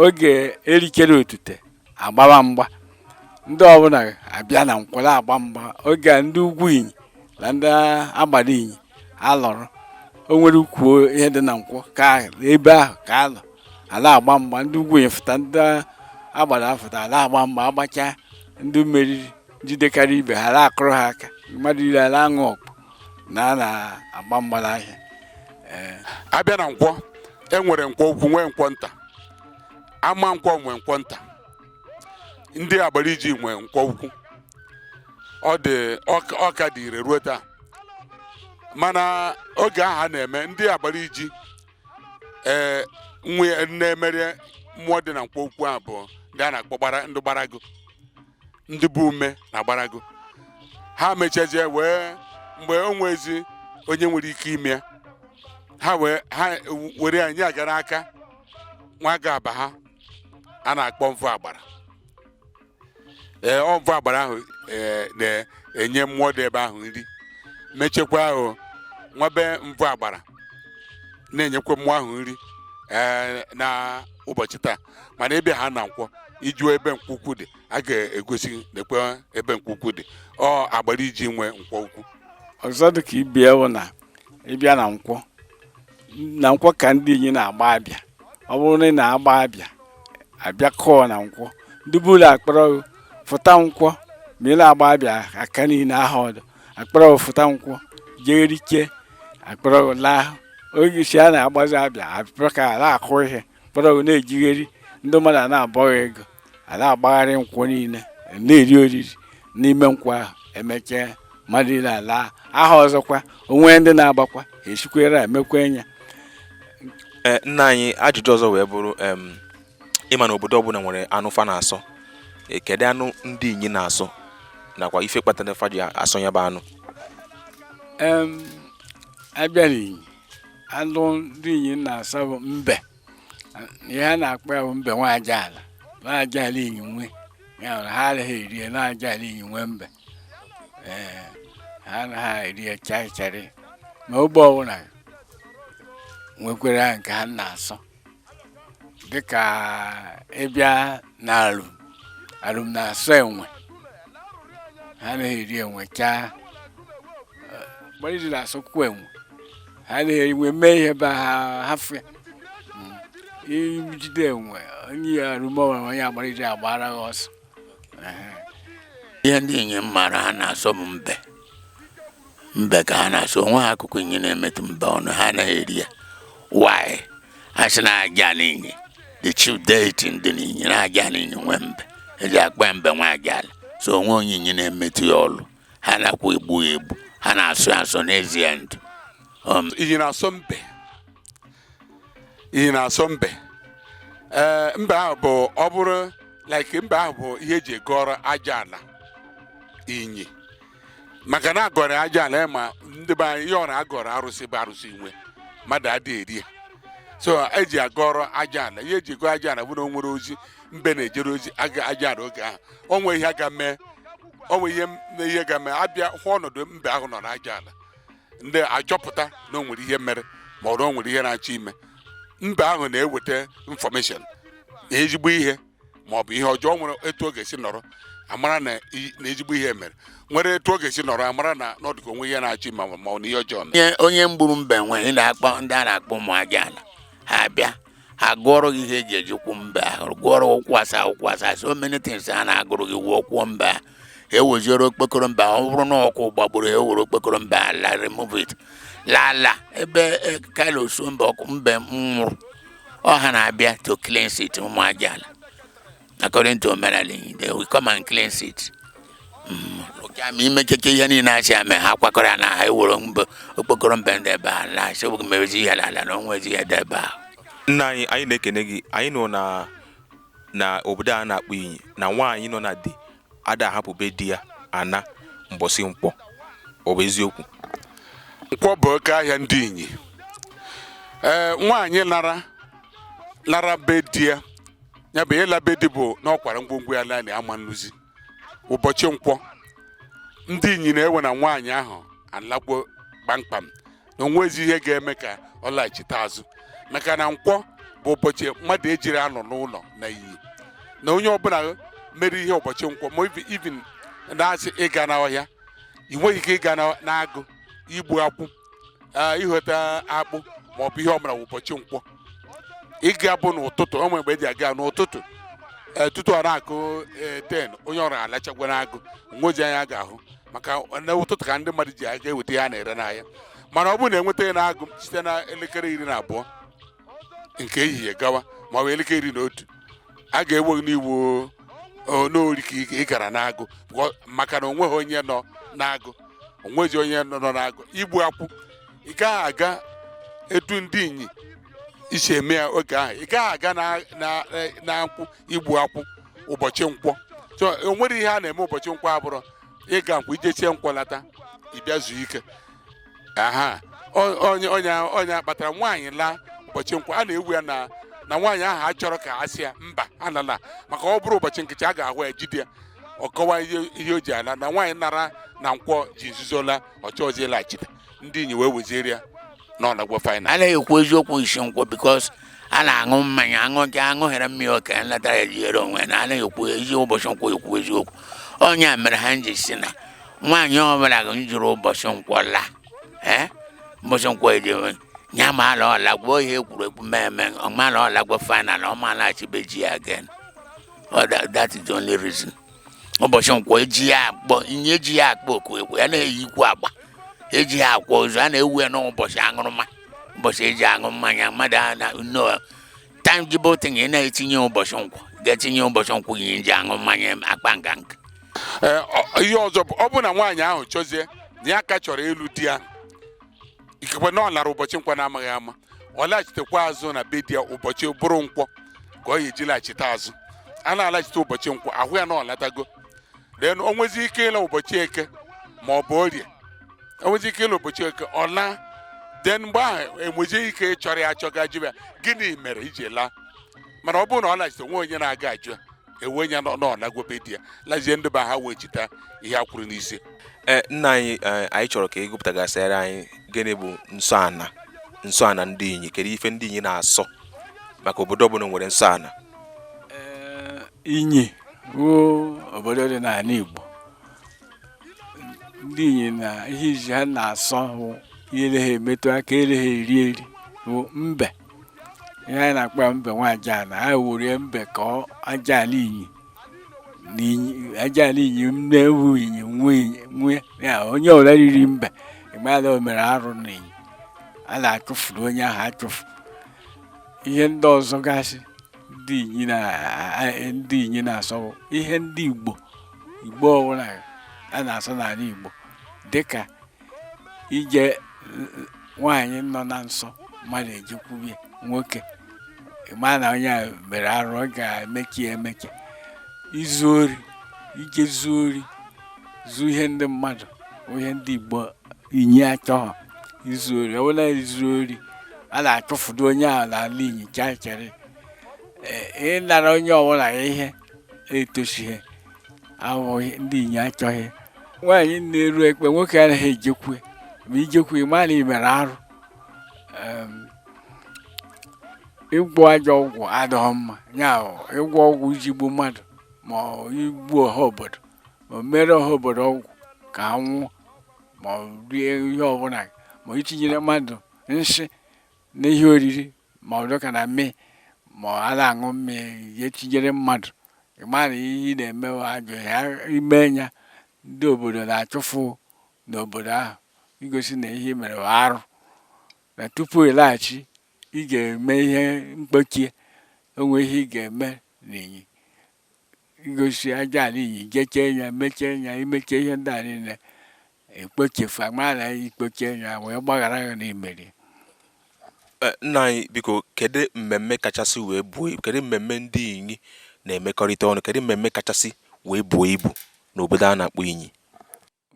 oge erikere otute agbaba mgba ndị ọbụla abịa na nkwọ na-agba mgba oge ndị ugwu Inyi na ndị agbara Inyi alọrọ o nwere ukwu ihe dị na nkwọ ka ebe ahụ ka alọ ala agba mgba ndị ugwu Inyi fụta ndị agbara afụta ala agba mgba agbacha ndị meriri jidekarị ibe ha ala akụrụ ha aka mmadụ ire ala aṅụ ọkpụ na a na-agba mgba n'ahịa abịa na nkwọ enwere nkwọ ukwu nwee nkwọ nta ama nkwọ nwee nkwọ nta ndị agbara iji nwee nkwọ ukwu ọ dị ọka dị ire ruo taa mana oge ahụ a na-eme ndị agbara iji na-emere mmụọ dị na nkwọ ukwu ahụ bụ ndị a na-akpọ ndị gbarago ndị bụ ume na gbarago ha mechazie wee mgbe o nwezi onye nwere ike ime ya ha were anyị aga n'aka nwa ga-aba ha a na-akpọ mvụ agbara mvụ agbara ahụ na-enye mmụọ dị ebe ahụ nri mechekwa ahụ nwabe mvụ agbara na-enyekwa mmụọ ahụ nri na ụbọchị taa mana ebe ha na nkwọ ijuo ebe nkwukwu dị a ga-egosi nekwe ebe nkwukwu dị ọ agbara iji nwee nkwọ ukwu ọzọ dị ka ibia bụ na ịbịa na nkwọ ka ndị Inyi na-agba abịa ọ bụrụ na ị na-agba abịa kọọ na nkwọ ndị bụrụ akpọrọ fụta nkwọ ma ị na-agba abịa aka niile aha ọdụ akpọrọ fụta nkwọ jeerike akpọrọ laa oge isi a na-agbazi abịa abịa ka ala akụ ihe kpọrọ na-ejigheri ndị mmadụ a na-abọghị ego a na-agbagharị nkwọ niile na-eri oriri n'ime nkwọ ahụ emechee mmadụ ile ala aha ọzọkwa onwe ndị na-agbakwa esikwere emekwa nya nna anyị ajụjụ ọzọ wee bụrụ ịma na obodo ọbụla nwere anụ fa na-asọ kedu anụ ndị Inyi na-asọ nakwa ife kpatara fa ji asọ ya bụ anụ abịa n'Inyi anụ ndị Inyi na-asọ bụ mbe ihe a na-akpọ ya bụ mbe nwa aja ala Inyi nwe ya ha anaghị eri na aja ala Inyi nwe mbe ha anaghị eri ya chachari ma ụgbọ ọbụla nwekwara nke ha na-asọ dịka ịbịa na alụm na-asọ enwe ha na-eri enwe chaa mgbe iji na-asọkwa enwe ha na-enwe mee ihe ba ha hafụ ya ijide enwe onye alụmọnwe onye agbara iji agbara ha ọsọ. ihe ndị inyi mara ha na-asọ bụ mbe ka ha na-asọ onwe ha akụkụ inyi na-emetụ mbe ọnụ ha na-eri ya why ha sị na-aja n'inyi the chief deity ndị n'inyi na-aja n'inyi nwe mbe eji akpa mbe nwa ajala so onwe onye inyi na-emetụ ya ọlụ ha na-akwa egbu ya egbu ha na-asọ asọ n'ezie ndụ Inyi na-asọ mbe inyi na-asọ mbe mbe ahụ bụ ọ bụrụ like mbe ahụ bụ ihe eji egoro aja ala inyi maka na agọrọ aja ala ma ndị be anyị ihe ọ na-agọrọ arụsị bụ arụsị inwe mmadụ adịghị eri ya so eji agọrọ aja ala ihe eji egoro aja ala bụ na o nwere ozi mbe na-ejere ozi aja ala oge ahụ o nwere ihe ga-eme o nwere ihe ga-eme abịa hụ ọnọdụ mbe ahụ nọ n'aja ala ndị achọpụta na o nwere ihe mere ma ọ na o nwere ihe na-achọ ime mbe ahụ na-eweta information ezigbo ihe ma ọ bụ ihe ọjọọ nwere etu ọ ga-esi nọrọ amara na ezigbo ihe mere nwere etu ọ ga-esi nọrọ amara na n'ọdụka onwe ihe na-achọ ime ma ọ na ihe ọjọọ mere. onye mgburu mbe nwere ndị a na-akpọ ụmụ aja ala ha bịa ha gụọrọ gị ihe eji ejikwu mbe ahụ gụọrọ ụkwụ asaa so many things ha na-agụrụ gị wuo kwuo mbe ahụ eweziere okpokoro mbe ọ bụrụ na ọkụ gbagburu ewere okpokoro mbe ala remove it lala ebe kalo so mbe ọkụ mbe nwụrụ ọha na-abịa to cleanse it ụmụ aja ala according to omenala they will come and cleanse it ma imekeke ihe niile asị ame ha kwakọrọ ya na ha ewere mbe okpokoro mbe ndị ebe a la sịbụghị mewezi ihe ala na onwezi ihe dị ebe ahụ. Nna anyị na-ekene gị anyị nọ na obodo a na-akpọ Inyi na nwaanyị nọ na di ada ahapụbe di ya ana mbọsị nkwọ ọ bụ eziokwu? Nkwọ bụ oke ahịa ndị Inyi nwaanyị lara be di ya ya bụ ịla be di bụ na ọkwara ngwongwo ya laa na ama nnuzi ụbọchị nkwọ ndị Inyi na-ewe na nwaanyị ahụ alagbo kpamkpam na onwezi ihe ga-eme ka ọ laghachite azụ maka na nkwọ bụ ụbọchị mmadụ ejiri anọ n'ụlọ na Inyi na onye ọbụla mere ihe ụbọchị nkwọ ma even na-asị ịga n'ọhịa ị nweghị ike ịga n'agụ igbu akwụ ịghọta akpụ ma ọ bụ ihe ọbụla ụbọchị nkwọ ịga bụ n'ụtụtụ o nwere mgbe eji aga n'ụtụtụ tutu ọ na-akụ 10 onye ọrụ alachagwa n'agụ nwoji anya ga-ahụ maka n'ụtụtụ ka ndị mmadụ ji aga eweta ihe a na-ere n'ahịa mana ọ bụrụ na enweta ya n'agụ site na elekere 12 nke ehihie gawa ma ọ bụ elekere 11 a ga-ewe n'iwu n'ori ka ị gara n'agụ maka na onweghị onye nọ n'agụ onwezi onye nọ n'agụ igbu akwụ ị gaghị aga etu ndị Inyi isi eme ya oge ahụ ị gaghị aga na nkwụ igbu akwụ ụbọchị nkwọ so o nwere ihe a na-eme ụbọchị nkwọ abụrụ ịga nkwụ ijechie nkwọ lata ịbịa zuo ike onye kpatara nwaanyị laa ụbọchị nkwọ a na-ewu ya na nwaanyị ahụ achọrọ ka a sị ya mba anala maka ọ bụrụ ụbọchị nkịtị a ga-ahụ ya jide ya ọ kọwa ihe o ji ala na nwaanyị nara na nkwọ ji nzuzola ọchọ ọzọ ịlaghachite ndị Inyi wee weziere ya n'ọnagwa final. A na-ekwu eziokwu isi nkwọ because a na-aṅụ mmanya aṅụghere mmiri oke nletara ya jiere onwe na a na-ekwu ezi ụbọchị nkwọ ekwu eziokwu onye mere ha nji si na nwaanyị ọbụla jụrụ ụbọchị nkwọ laa ụbọchị nkwọ eji nya ma ala ọla gwuo ihe ekwurekwu mmemme ọmala ọla gwa final ọmalaghachibeji ya again that is the only reason. ụbọchị nkwọ eji ya akpọ Inyi eji ya akpọ okwu ya na-eyikwu agba eji ya akwa ozu a na-ewu ya n'ụbọchị aṅụrụma ụbọchị eji aṅụ mmanya mmadụ no tangible thing ị na-etinye ụbọchị nkwọ ga-etinye ụbọchị nkwọ Inyi ji aṅụ mmanya akpa nganga. Ihe ọzọ bụ ọ bụ na nwaanyị ahụ chọzie na ya ka chọrọ ịlụ di ya ikekwe na ọ lara ụbọchị nkwọ na-amaghị ama ọ laghachitekwa azụ na be di ya ụbọchị bụrụ nkwọ ka ọ ga-eji laghachite azụ a na-alaghachite ụbọchị nkwọ ahụ ya na ọ latago then o nwezi ike ịla ụbọchị eke ma ọ bụ orie enwezi ike ịlụ ụbọchị eke ọ laa then mgbe ahụ enwezie ike ịchọrọ ya achọga jụ ya gịnị mere iji laa mana ọ bụrụ na ọ laghachite onwe onye na-aga ajụ ewenya nọ na gwobedia lazie ndị ba ha wechita ihe akwụrụ n'isi. Nna anyị anyị chọrọ ka ị gụpụtagasịrị anyị gịnị bụ nsọ ana ndị Inyi, kedu ife ndị Inyi na-asọ maka obodo ọbụla nwere nsọ ana? Inyi bụ obodo dị n'ala Igbo. Ndị Inyi na ihe izi ha na-asọ bụ ihe eleghị emetụ aka, eleghị eri bụ mbe. Ihe anyị na-akpọ mbe nwa ajana, ha were mbe ka ajala Inyi. Ajala Inyi nne-ewu Inyi nwe ya onye ọbụla riri mbe ịmara o mere arụ n'Inyi, a na-achụfuru onye ahụ achụfu. Ihe ndị ọzọ gasị ndị Inyi na-asọ ihe ndị Igbo ọbụla a na-asọ n'ala Igbo, dịka ije nwaanyị nọ na nsọ mmadụ ejekwubie nwoke ịma na onye a mere arụ, ọ ga-emechi emechi. Izu ori, ije zuo ori, zuo ihe ndị mmadụ, ihe ndị Igbo Inyi achọghọ izu ori. Ọ bụla izu ori a na-achụfudo onye ahụ n'ala Inyi chachere. Ịnara onye ọbụla ihe etosighị abụghị ndị Inyi achọghị. Nwaanyị na-eru ekpe nwoke anaghị ejekwe, ma ijekwe ịma na ị mere arụ. Ịgwọ ajọ ọgwụ adịghị mma, ya ịgwọ ọgwụ iji gbuo mmadụ ma igbu ọha obodo ma mere ọha obodo ọgwụ ka ha nwụọ ma rie ihe ọbụla ma itinyere mmadụ nsị n'ihe oriri ma ọ dịka na mmiri ma a na-aṅụ mmiri ya etinyere mmadụ, ịma na ihe ị na-eme ajọ ya ime ya ndị obodo na-achụfu n'obodo ahụ, igosi na ihe mere arụ, na tupu ịlaghachi ị ga-eme ihe mkpochie, onwe ihe ị ga-eme n'Inyi igosi ajala Inyi jechee ya mechie ya, imeche ihe ndị a niile ekpochefu amara ya ikpochie ya wee gbaghara ya n'imeri. Nna anyị biko, kedu mmemme kachasị wee buo ibu, kedu mmemme ndị Inyi na-emekọrịta ọnụ, kedu mmemme kachasị wee buo ibu n'obodo a na-akpọ Inyi?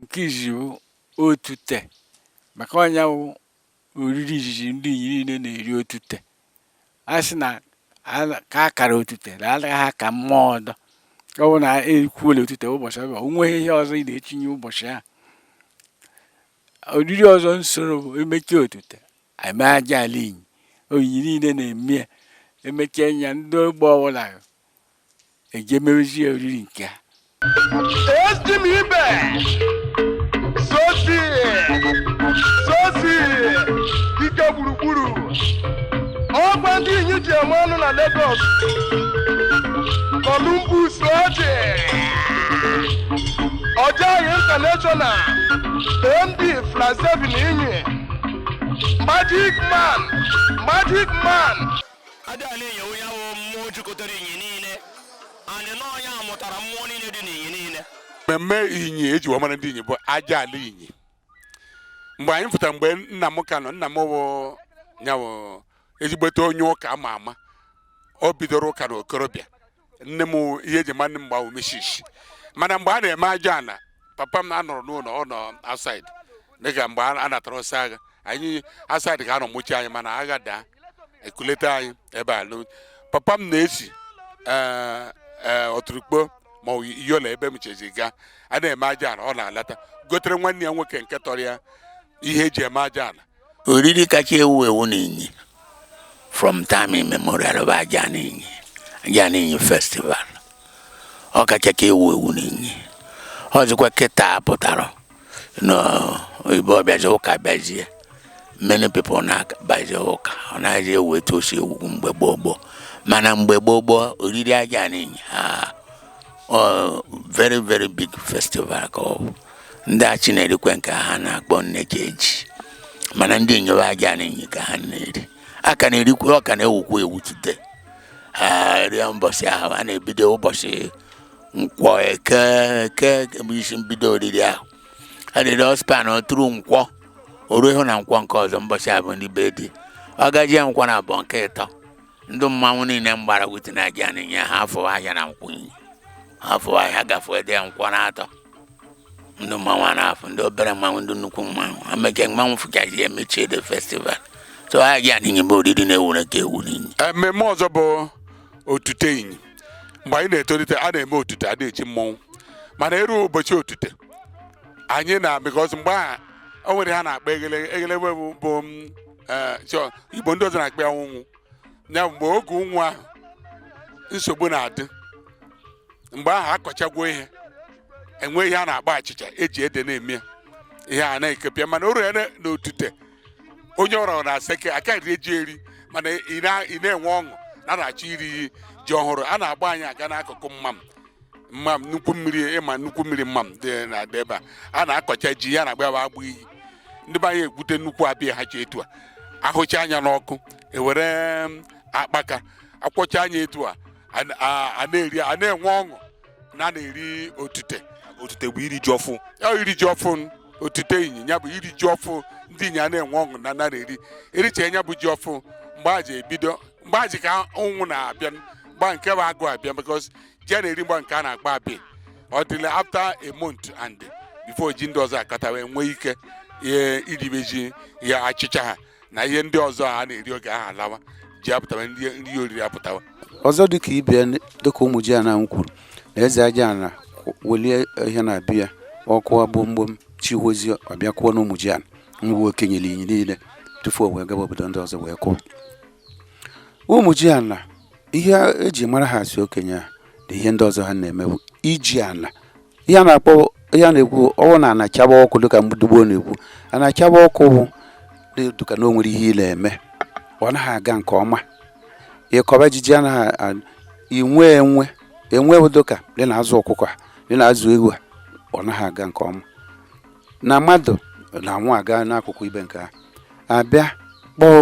nke izi bụ otute, maka ọnya bụ oriri izizi ndị Inyi niile na-eri otute. A sị na ka akara otute na agaghị aka mmụọ ọdọ, ọ bụ na ekwuola otute ụbọchị ọbịa onweghị ihe ọzọ ị na-etinye ụbọchị a. Oriri ọzọ nsoro bụ emechi otute eme aja ala Inyi, Inyi niile na-eme emechie ya, ndị ogbe ọbụla eje mezie oriri nke ha. sosi ike gburugburu ọgba ndị Inyi ji eme ọnụ na Lagos, Columbus Ojayi International, MD Fransevi na Inyi, Magic Man. Ada ala Inyi onye ahụ mmụọ jikọtara Inyi niile, anyị na onye a mụtara mmụọ niile dị n'Inyi niile. Mmemme Inyi eji wee mara ndị Inyi bụ aja ala Inyi. Mgbe anyị pụtara, mgbe nna m ka nọ, nna m bụ nyawo ezigbote onye ụka ama ama, o bidoro ụka na okorobịa. Nne m ihe eji ma nne m gbawo meshish, mana mgbe a na-eme aja ala, papa m na-anọrọ n'ụlọ, ọ nọ outside, dịka mgbe a natara ọsọ agha, anyị outside ka a nọ mụchi anyị, mana agha daa ekuleta anyị ebe a. Papa m na-esi oturukpo ma iyola ebe m chezi gaa, a na-eme aja ala, ọ na-alata gotere nwanne ya nwoke nke tọrọ ya ihe eji eme aja ala. Oriri kacha ewu n'Inyi from time immemorial bụ aja n'Inyi festival. Ọ kacha ka ewu n'Inyi. Ọzọkwa kịta pụtara oyibo ọbịazi ụka bịazie, many people na-abazi ụka, ọ na-azi ewu etu o si ewu mgbe gboo, mana mgbe gboo oriri aja n'Inyi very very big festival ka ọ bụ. Ndị a Chinerikwe nke ha na-akpọ nne Jeji, mana ndị Inyi aja n'Inyi ka ha na-eri. Aka na-erikwe, ọ ka na-ewukwa ewutute rie mbọsị ahụ. A na-ebido ụbọchị Nkwọ, Eke bụ isi mbido oriri ahụ. A na-eri ọspan oturu Nkwọ, oru ihu na Nkwọ nke ọzọ mbọsị abụ ndị be dị. Ọ gajie Nkwọ na abụọ nke ịtọ, ndị mmanwụ niile mgbara wute na aja n'Inyi ha afọ ahịa na Nkwọ Inyi, afọ ahịa gafee dị Nkwọ na atọ. Ndị mmanwụ na-afụ, ndị obere mmanwụ, ndị nnukwu mmanwụ, ameke mmanwụ fụkazi emechie the festival. So aja n'Inyi bụ oriri na-ewure ka ewu n'Inyi. Mmemme ọzọ bụ otute Inyi. mgbe anyị na-etolite a na-eme otute a na-eji mmọnwụ mana eru ụbọchị otute anyị na because mgbe a o nwere ha na-akpa egele bụ Igbo ndị ọzọ na-akpa ya ụnwụ ya mgbe oge ụnwụ ahụ nsogbu na-adị mgbe ahụ akọchagwo ihe enwe ihe a na-agba achịcha eji ede na-eme ihe a na-ekepịa mana oru ya n'otute onye ọrụ na-aseke akaghị eji eri mana ị na-enwe ọṅụ na-achọ iri ji ọhụrụ a na-agba anyị aga n'akụkụ mmam nnukwu mmiri ịma nnukwu mmiri mmam dị na ebe a na-akọcha ji ya na-agba agba iyi ndị be anyị egwute nnukwu abịa ha ji etu a ahụcha anya n'ọkụ ewere akpaka akwọcha anya etu a na-eri a na-enwe ọṅụ na-eri otute bụ iri ji ọfụ iri ji ọfụ otute ịnyịnya bụ iri ji ọfụ ndị ịnya na-enwe ọṅụ na na-eri ericha anya bụ ji ọfụ mgbe a ji ebido mgbe a ji ka ụnwụ na-abịa mgba nke bụ agụ abịa because ji a na-eri mgba nke a na-akpa abịa ọ dịla after a month and before ji ndị ọzọ akata wee nwee ike iribe ji ya achịcha ha na ihe ndị ọzọ a na-eri oge ahụ alawa ji apụtawa nri oriri apụtawa ọzọ dịka ibe dịka ụmụ ji ana m kwuru na eze aja ana welie ihe na-abịa ọkụwa gbomgbom chiwozi ọbịa kwuo na ụmụ ji ana nwa okenyere inyi niile tufu o wee gaba obodo ndị ọzọ wee kwuo ụmụ ji ana ihe eji mara ha si okenye a na ihe ndị ọzọ ha na-eme bụ iji ana ihe a na-akpọ ihe a na-ekwu ọwụ na anachaba ọkụ dịka mgbudugbo na-ekwu anachaba ọkụ bụ dịka na o nwere ihe ile eme ọ naghị aga nke ọma ịkọba ejiji anaghị enwe ụdụka dị na-azụ ọkụkọ dị na-azụ ewu ọ naghị aga nke ọma na mmadụ na-anwụ aga n'akụkụ ibe nke ha abịa kpọọ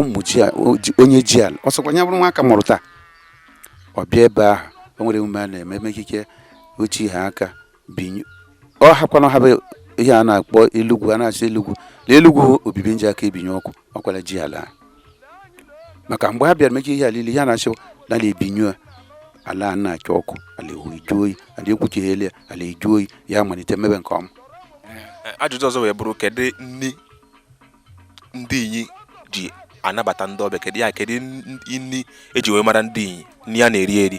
onye ji ala ọsọkwa ya bụrụ nwa aka mụrụ taa ọ bịa ebe ahụ o nwere emume a na-eme megike ochie ha aka binye ọ hakwana ha bụ ihe a na-akpọ elugwu a na-asị elugwu na elugwu obibi nje aka ebinye ọkụ ọkwara ji ala maka mgbe ha bịara meke ihe alili ya na-achọ na ebinye ala na-achọ ọkụ ala eju oyi ala ekwuchighele ala eju oyi ya malite mebe nke ọma ajụjụ ọzọ wee bụrụ kedu nri ndị inyi ji anabata ndị ọbịa kedu nri eji wee mara ndị inyi nri a na-eri eri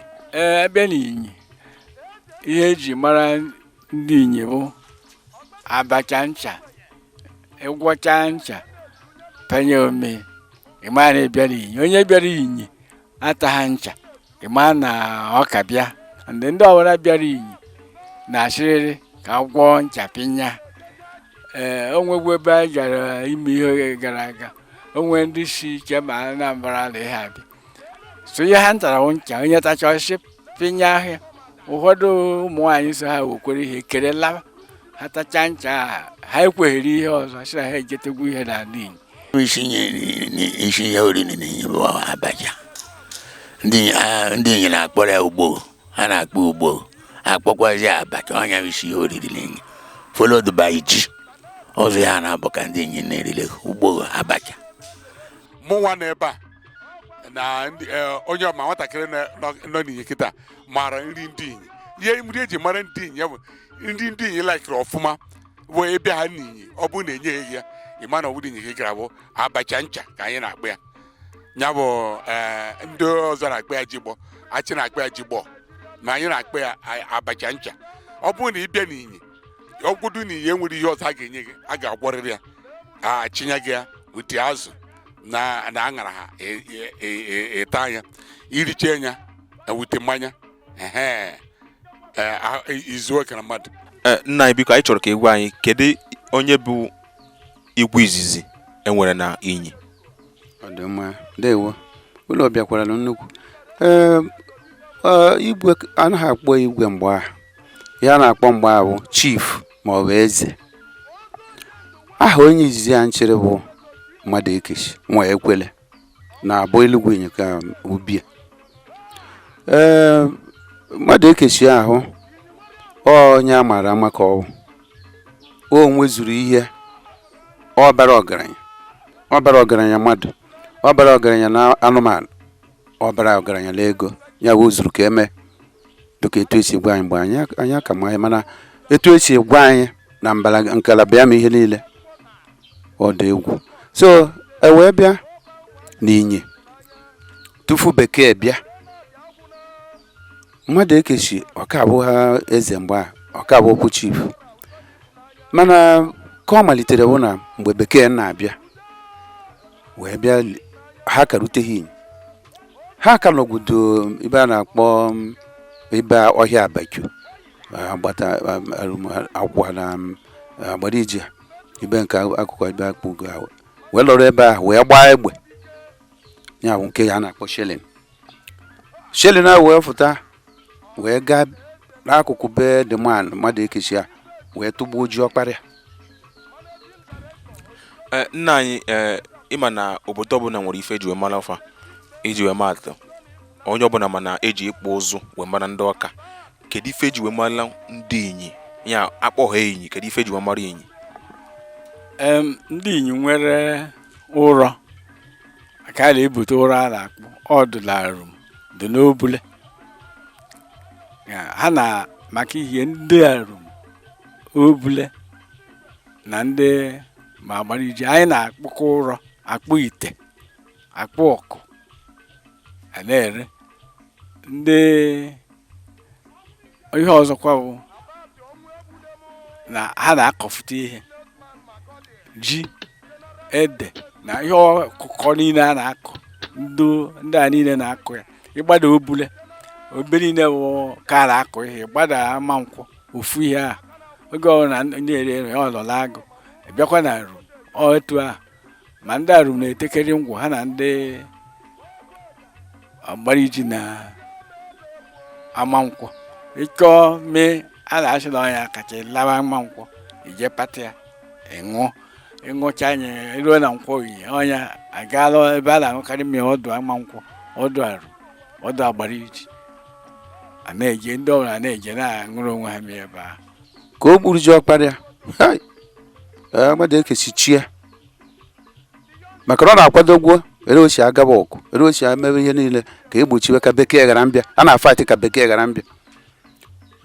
abịa n'inyi ihe eji mara ndị inyi bụ abacha ncha ịgwọcha ncha penye ome ịma na ịbịara inyi onye bịara inyi atagha ncha ịma na ọka bịa ndị ọbụla bịara inyi na-asịrịrị ka gwọọ ncha pinya onwegwu ebe a gara ime ihe gara aga onwe ndị si ike ma Anambra na ihe abịa so ihe ha ntara ncha onye tacha ọsị pinya ahịa ụfọdụ ụmụ nwaanyị so ha wekwere ihe kere laba ha tacha ncha ha ekweghịrị ihe ọzọ sị na ha ejetegwu ihe n'ala inyi isi ihe oriri na ihe bụ abacha ndị inyi na-akpọrọ ya ugbo ha na-akpọ ugbo akpọkwazi abacha ọnya isi ihe oriri na inyi followed by ji ọzọ ya na-abụ ka ndị inyi na-erile ugbo abacha mụnwa na ebe a na onye ọma nwatakịrị nọ n'inyi kịta mara nri ndị inyi ihe nri eji mara ndị inyi ya bụ ndị inyi laikiri ọfụma bụ ebe ha n'inyi ọ bụ na-enye ya ịma na ọbụrụ inyi gị gara bụ abacha ncha ka anyị na-akpọ ya ya bụ ndị ọzọ na-akpọ ya jigbọ achị na-akpọ ya jigbọ ma anyị na-akpọ ya abacha ncha ọ bụrụ na ị bịa n'inyi ọgwụdụ n'inyi enwere ihe ọzọ a ga-enye gị a ga-agwọrịrị ya achịnya gị ya wete azụ na aṅara ha ete anya iriche ya ewute mmanya izu oke na mmadụ nna anyị biko anyị chọrọ ka egwu anyị kedu onye bụ igwe izizi enwere na inyi ọ dị mma ndewo ụlọ bịakwara na nnukwu igwe anaghị akpọ igwe mgbe ahụ ya na-akpọ mgbe ahụ chief ma ọ bụ eze aha onye izizi ya nchere bụ mmadụ ekechi nwa ekwele na abụ elugwu enyi ka ubie mmadụ ekechi ahụ onye a maara ama ka o nwezuru ihe ọ bara ọgaranya mmadụ ọ bara ọgaranya na anụmanụ ọ bara ọgaranya na ego ya bụ zuru ka eme dịka etu esi gwa anyị mgbe anyị aka ma mana etu esi gwa anyị na ngalaba ya ma ihe niile ọ dị egwu so wee bịa n'inyi tufu bekee bịa mmadụ ekechi ọka abụ ha eze mgbe a ọka abụ okwu chief mana ka ọ malitere bụ na mgbe bekee na-abịa wee bịa ha karuteghị ha ka n'obodo ebe a na-akpọ ebe ọhịa Abakio agbata akwụkwọ na agbara ije ebe nke akụkọ ebe akpụgo ahụ wee lọrọ ebe ahụ wee gbaa egbe ya bụ nke ya na-akpọ shelling ahụ wee fụta wee gaa n'akụkụ be the man mmadụ ekechi ya wee tụgbuo ji ọkparịa. nna anyị ịma na obodo ọbụla nwere ife eji wee mara ọfa iji wee maa atụ onye ọbụla mana eji ịkpụ ụzụ wee mara ndị Ọka. Kedu ife eji wee mara ndị Inyi ya akpọghị Inyi? Kedu ife eji wee mara Inyi? Ndị Inyi nwere ụrọ aka na-ebute ụrọ a na-akpọ ọdụlarụ dị n'obule ha na maka ihe ndị arụ obule na ndị ma agbara ije anyị na-akpụkọ ụrọ akpụ ite akpụ ọkụ a na-ere ndị ihe ọzọkwa bụ na ha na-akọfụta ihe ji ede na ihe ọkụkọ niile a na-akọ ndị a niile na-akọ ya ịgbada obule obe niile bụ ka a na-akọ ihe ịgbada ama nkwọ ofu ihe a oge ọbụla ndị ere ọlọla agụ bịakwa na arụ otu a ma ndị arụ na-etekere ngwụ ha na ndị agbara iji na ama nkwọ ịkọ mee a na-asị na ọnya kacha lawa ama nkwọ ije pata ya ịṅụcha anya eruo na nkwọ oyiye ọnya agaala ebe a na-aṅụkarị mmiri ọdụ ama nkwọ ọdụ arụ ọdụ agbara iji a na-eje ndị ọbụla na-eje na-aṅụrụ onwe ha mmiri ebe ahụ ka o gburu ji ọkparịa mmadụ ekechi chie maka na ọ na-akwadogwo ere ochi agaba ọgụ ere ochi emebe ihe niile ka egbochiwe ka bekee ghara mbịa a na-afatị ka bekee ghara mbịa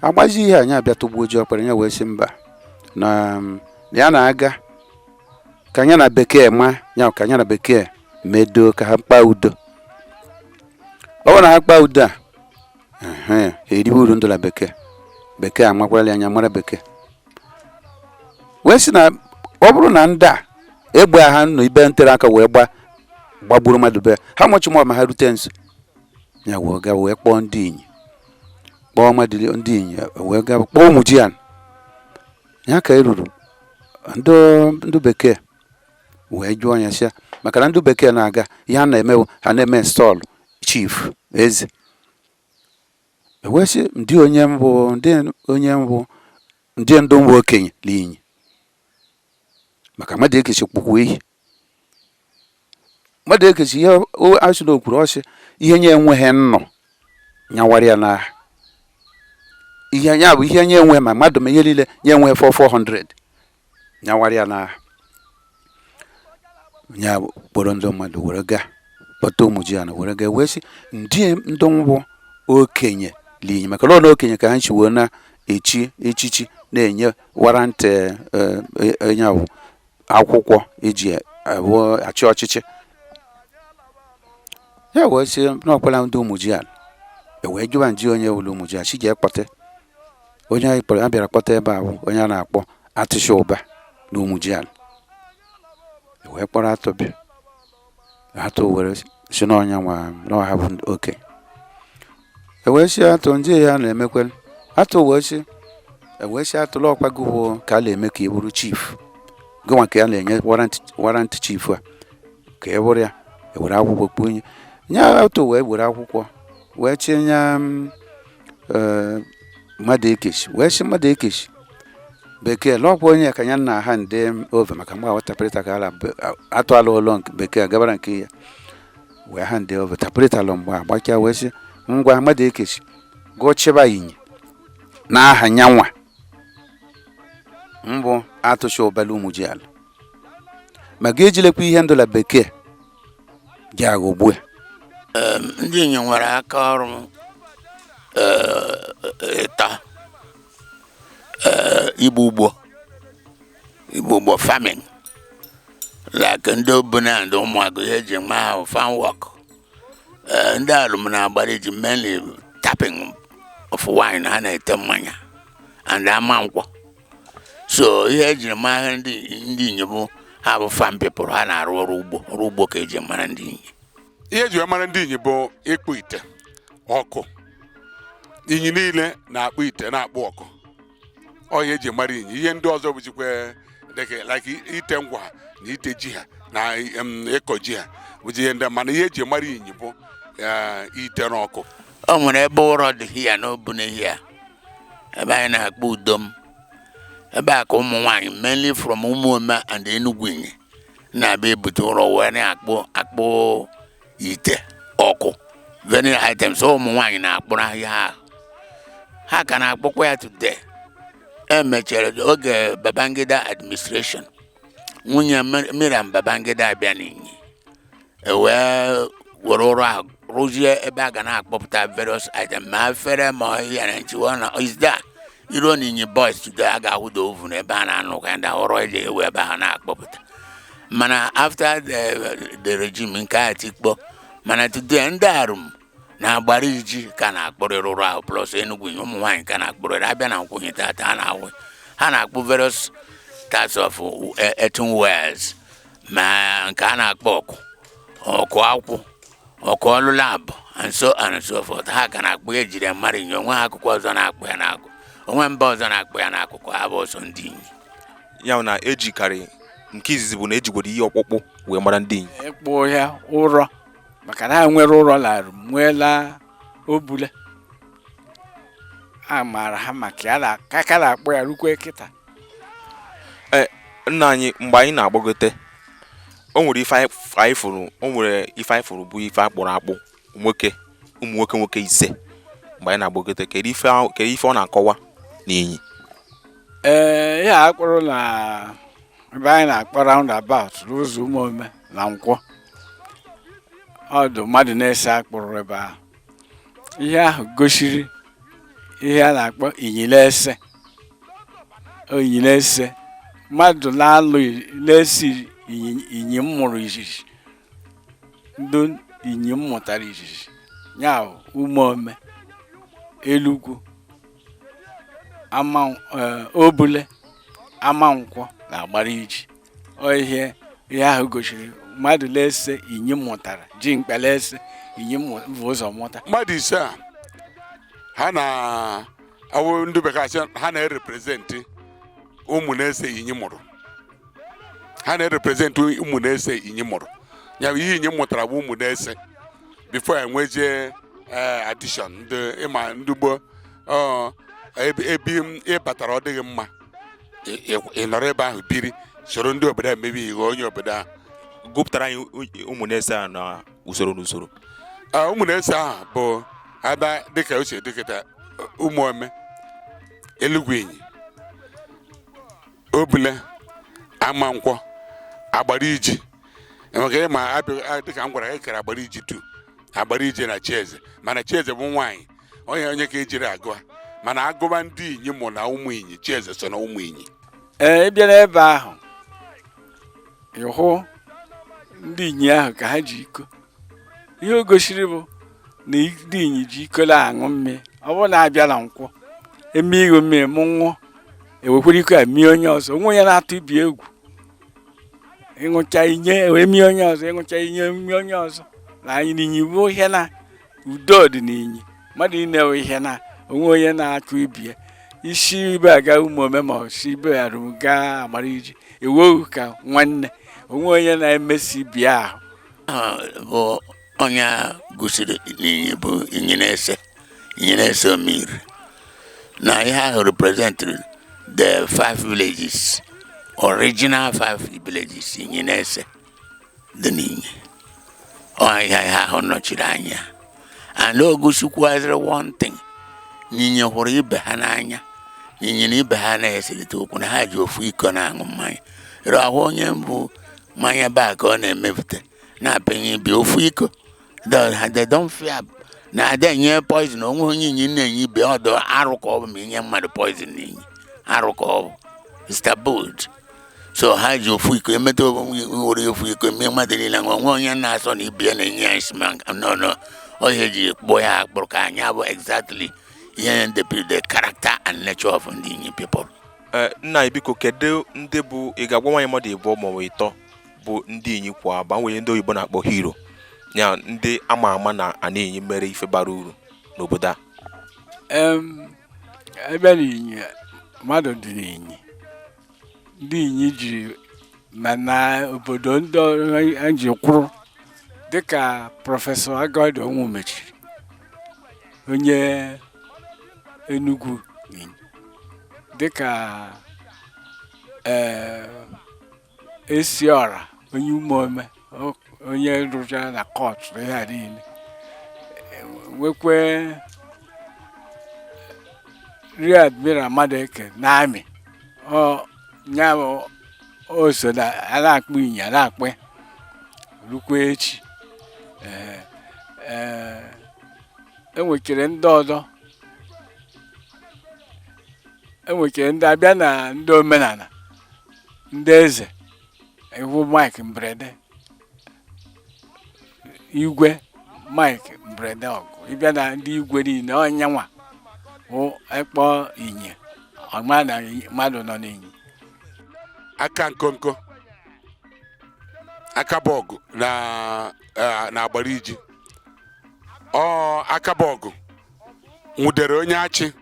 agbazi ihe anyị abịa tụgbuo ji ọkparịa ya wee sị mba na ya na-aga ka anya na bekee ma ya ka anya na bekee medo ka ha kpaa udo. Ọ bụrụ na ha kpaa udo a eribe uru ndụ na bekee amakwala anya mara bekee wee sị na ọ bụrụ na ndị a egbe ha nọ ibe ntere aka wee gbagburu mmadụ be ha mọchị ma ha rute nso ya wee gaa wee kpọọ ndị Inyi kpọọ mmadụ ndị Inyi wee gaa kpọọ ụmụ ji ya ka eruru ndị bekee wee jụọ ya sịa maka na ndị bekee na-aga ihe ha na-eme install chief eze wee sị ndị ndụ mbụ okenye n'Inyi maka mmadụ ekechi kpụkwu iyi mmadụ ekechi ihe asụ n'okwuru ọsị ihe nye enweghị nnọ nyawara ya n'aha ihe ya bụ ihe nye enwe ma mmadụ ma ihe niile nye enwe 400 nyawara ya n'aha ya kpọrọ ndị mmadụ were gaa kpọta ụmụ ji ana were gaa wee sị ndị ndụ mbụ okenye n'Inyi maka na okenye ka ha nchiwo na-echi echichi na-enye warantị onye ahụ akwụkwọ eji achị ọchịchị ya wee sị n'ọkpala ndị ụmụ ji ala wee jụwa nji onye wụlụ ụmụ ji ala chi ji ekpọte onye a bịara kpọta ebe ahụ onye a na-akpọ atịsha ụba na ụmụ ji ala wee kpọrọ atụ bịa atụ were si n'ọnya nwa n'ọha bụ okenye wee sị atụ ndị ya na-emekwe atụ wee sị atụla ọkwago bụ ka a na-eme ka ị bụrụ chief gụnwa ka a na-enye warrant chief a ka ị bụrụ ya were akwụkwọ kpunye nye atụ wee were akwụkwọ wee chenye mmadụ ekechi wee sị mmadụ ekechi bekee lọkwa onye ka ya na ha nde ove maka mgbe wetapụrịta ka atụ ala ụlọ bekee gabara nke ya wee ha nde ove tapụrịta alụ mgbe agbacha wee sị ngwa mmadụ ekechi gụchịba Inyi n'aha nyanwa mbụ atụcha ụbala ụmụ ji ala ma ga-ejilekwa ihe ndụla bekee ji aghọgbue. Ndị Inyi nwere aka ọrụ ịta igbu ugbo farming like ndị obuna ndị ụmụagụ ihe eji ma farm work ndị alụm na agbara eji mainly tapping of wine ha na-ete mmanya and ama nkwọ. So ihe ejiri mara ndị Inyi bụ ha bụ farm people, ha na-arụ ọrụ ugbo ka eji mara ndị Inyi. ihe eji mara ndị Inyi bụ ịkpụ ite ọkụ. Inyi niile na-akpụ ite na-akpụ ọkụ. Ọ ihe eji mara Inyi. Ihe ndị ọzọ bụzikwa like ite ngwa na ite ji ha na ịkọ ji ha bụzi ihe ndị, mana ihe eji mara Inyi bụ ite n'ọkụ. O nwere ebe ụrọ dị hia n'obune hia ebe anyị na-akpọ Udom, ebe a ka ụmụ nwaanyị mainly from Umuome and Enugu Inyi na-abịa ebute ụrọ wee na-akpụ ite ọkụ very items. Ụmụ nwaanyị na-akpụrụ ahịa ahụ, ha ka na-akpọkwa ya today. Emechara oge Babangida administration, nwunye Miriam Babangida abịa n'Inyi wee were ụrọ ahụ rụzie ebe a ga na-akpọpụta various items ma afere ma ihe na nchiwa na is there. Iru n'Inyi boys today a ga-ahụ the oven ebe a na-anụ ka ndị ọrụ eji ewe ebe ha na-akpọpụta. Mana after the regime nke Atikpo, mana today ndị arụ na-agbara iji ka na-akpọrọ ụrọ ahụ plus Enugu Inyi ụmụ nwaanyị ka na-akpọrọ abịa na nkwụnye tata ha na-akpụ various types of earthenwares ma nke a na-akpọ ọkụ akwụ, ọkụ ọlụlabụ and so on and so forth. Ha ka na-akpụ ejiri mara Inyi. Onwe ha akụkọ ọzọ na-akpụ ya n'akụ, onwe mba ọzọ na-akpụ ya n'akụkụ ha bụ ọsọ ndị Inyi. Ya na ejikarị nke izizi bụ na ejigwara ihe ọkpụkpụ wee mara ndị Inyi. Ịkpụ ya ụrọ maka na ha nwere ụrọ larụ nweela obule a maara ha maka ya ka na-akpọ ya rukwe kịta. Nna anyị mgbe anyị na-agbagote o nwere ife anyị fụrụ bụ ife akpụrụ akpụ ụmụ nwoke ise mgbe anyị na-agbagote. Kedu ife ọ na-akọwa n'Inyi? Ya akpụrụ na ebe anyị na-akpọ roundabout n'ụzọ Umuome na Nkwọ, ọdụ mmadụ na-ese akpụrụ ebe ahụ. Ihe ahụ gosiri ihe a na-akpọ Inyi na-ese. Inyi na-ese mmadụ na-alụ na-esi Inyi mụrụ izizi, ndị Inyi mụtara izizi ya Umuome, Elugwu, Obule, Amankwọ na Agbara Iji. Ihe ahụ gosiri mmadụ na-ese Inyi mụtara, ji mkpele ese Inyi bụ ụzọ mụta. Mmadụ ise a ha na-awụ ndị bekee ha na-erepresenti ụmụ na-ese Inyi mụrụ. Ha na-erepresenti ụmụ na-ese Inyi mụrụ. Ya bụ ihe Inyi mụtara bụ ụmụ na-ese before enwezie addition ndị gboo ebi ịbatara ọ dịghị mma ị nọrọ ebe ahụ biri soro ndị obodo emebi ihe onye obodo ahụ. Gụpụtara anyị ụmụ na-ese a na usoro n'usoro. Ụmụ na-ese ahụ bụ aba dịka o si dịkịta Umuome, Enugu Inyi, Obule, Amankwọ, Agbara Iji. Enwere ịma abịa dịka m gwara ekere Agbara Iji tu Agbara Iji na Chieze, mana Chieze bụ nwaanyị onye ka ejiri agụa, mana agụba ndị Inyi mụ na ụmụ Inyi, Chieze so na ụmụ Inyi. Ị bịa n'ebe ahụ ịhụ ndị Inyi ahụ ka ha ji iko. Ihe o gosiri bụ na ndị Inyi ji iko na-aṅụ mmiri. Ọ bụrụ na abịa na Nkwọ eme ịṅụ mmiri mụ nwụọ ewekwara iko amie onye ọzọ. Onwe onye na-atụ ibi egwu ịṅụcha inye emie onye ọzọ, ịṅụcha inye emie onye ọzọ. Na anyị n'Inyi bụ ihe na udo dị n'Inyi. Mmadụ niile ihe na onwe onye na-akụ ibi ya. Isi ibe aga Umuome ma si ibe arụ gaa Agbara Iji eweghị ka nwanne. Onwe onye na-emesi ibi ahụ. Bụ onye gosiri n'Inyi bụ Inyi na-ese Omiri. Na ihe ahụ representri the 5 villages, original 5 villages Inyi na-ese dị n'Inyi. Ihe ahụ nọchiri anya. And o gosikwaziri one thing, Inyi hụrụ ibe ha n'anya. Inyi na ibe ha na-eserịta okwu na ha ji ofu iko na-aṅụ mmanya. Ahụ onye mbụ mmanya baa ka ọ na-emepụta na-apịnye ibe ofu iko. They don't fear na ada enye poison. Onwe onye Inyi na-enye ibe ọdụ arụ ka ọ bụ ma inye mmadụ poison n'Inyi. Arụ ka ọ bụ. It's tabooed. So ha ji ofu iko emeta were ofu iko mee mmadụ niile onwe onye na-asọ na ibe ya na-enye ya nsima. No. Onye ji kpụọ ya akpụrụ ka anya bụ exactly the character and nature of the INYI people. Nna ibiko kedu ndị bụ ị ga-agwa nwanyị mmadụ ịbụọ ma ọ bụ ịtọ bụ ndị INYI kwa agba nwere ndị oyibo na-akpọ hero ya ndị ama ama na ana INYI mere ife bara uru n'obodo a? Ebe INYI mmadụ dị n'INYI ndị INYI jiri mana obodo ndị anyị kwuru dịka prọfesọ Agadi Onwu mechiri onye Enugu dịka Esiora onye Umuome onye rụjara na kọt ihe niile nwekwe Rear Admiral Madeke n'amị nya o so na na-akpụ INYI na-akpụ rukwa echi enwekere ndị ọzọ enwekere ndị abịa na ndị omenala ndị eze iwu Mike Mberede igwe Mike Mberede ọgụ ịbịa na ndị igwe niile ọnyanwa bụ ekpọ INYI ọma na mmadụ nọ n'INYI aka nkonko aka bọgụ na agbara iji aka bọgụ nwudere onye achị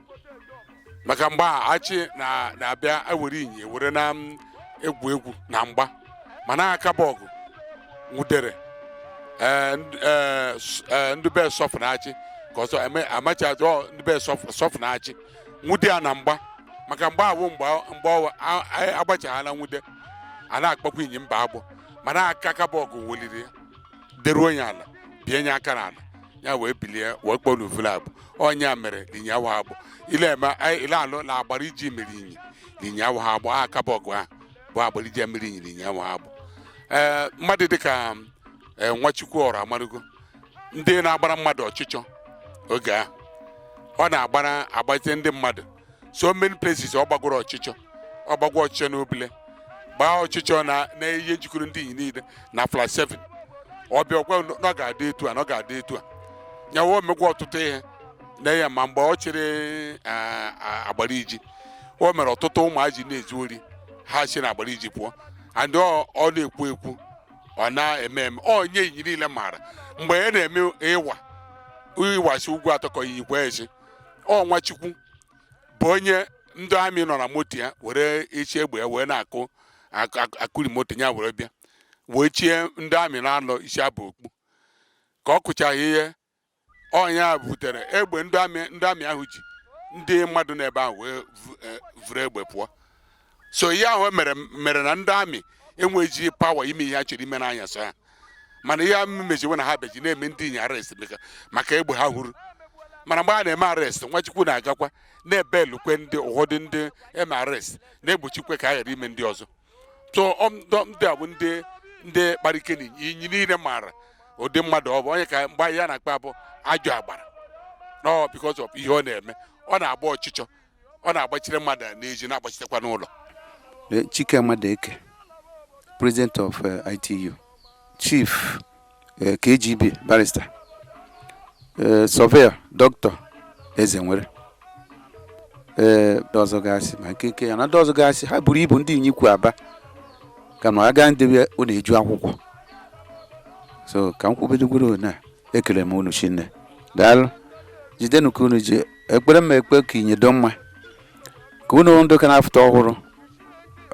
maka mgba achị na-abịa ewere INYI were na egwu na mgba mana aka bọgụ nwudere ndị be sọfụ na achị ka ọsọ amacha ndị be sọfụ na achị nwude ya na mgba maka mgba awụ mgbe agbachaghala nwude a na-akpọkwa INYI mba agbọ mana aka bọgụ weliri ya deruo onye ala bienye aka n'ala ya wee bilie wee kpọọ n'ufulu abụ onye mere INYI awụ agbọ ile alụ na agbara iji mere INYI awụ ha agbọ aka bọgụ ha bụ agbara iji mere INYI awụ ha agbọ mmadụ dịka Nwachukwu ọrụ amarugo ndị na-agbara mmadụ ọchịchọ oge ahụ ọ na-agbazite ndị mmadụ so many places ọ gbagoro ọchịchọ n'obile gbaa ọchịchọ na ihe njikọrọ ndị INYI niile na flash 7 ọ bịa ọgwa na ọ ga-adị etu a na ọ ga-adị etu a ya wee megwa ọtụtụ ihe na ya ma mgbe ọ chịrị agbara iji o mere ọtụtụ ụmụaji na-ezu ori ha si na agbara iji pụọ and ọ na-ekwu ọ na-eme onye INYI niile maara mgbe ya na-eme ịwasi ugwu atọkọ INYI kwezi Nwachukwu bụ onye ndị amị nọ na moto ya were echi egbe ya wee na-akụ akụri moto ya were bịa wee chie ndị amị na-anọ isi abụ okpu ka ọ kụchaghị ihe ọnya butere egbe ndị amị ahụ ji ndị mmadụ n'ebe ahụ wee vụrụ egbe pụọ so ihe ahụ mere na ndị amị enweghị pawa ime ihe ha chere ime n'anya so ha mana ihe meziwe na ha beji na-eme ndị INYI arrest maka egbe ha hụrụ mana mgbe a na-eme arrest Nwachukwu na-agakwa na-ebelukwe ndị ụfọdụ ndị eme arrest na-egbochikwe ka a ghara ime ndị ọzọ so ndị a bụ ndị kparike na INYI niile maara ụdị mmadụ ọ bụ onye ka mgbe ya na-akpa abụ ajọ agbara no because of ihe ọ na-eme ọ na-agba ọchịchọ ọ na-agbachiri mmadụ n'ezi na-agbachitekwa n'ụlọ. Chike Madeke, President of ITU, Chief KGB Barrister, Surveyor Dr. Ezenwere, ọzọ gasị ma nke ya na ọzọ gasị ha buru ibu ndị INYI kwu Aba ka na aga ndị ọ na-eju akwụkwọ so ka m kwubedogoro na ekele m unu Chinne daalụ jidenu ka unu ji ekpere m ekpe ka INYI dọ mma ka unu ndị ka na-afụta ọhụrụ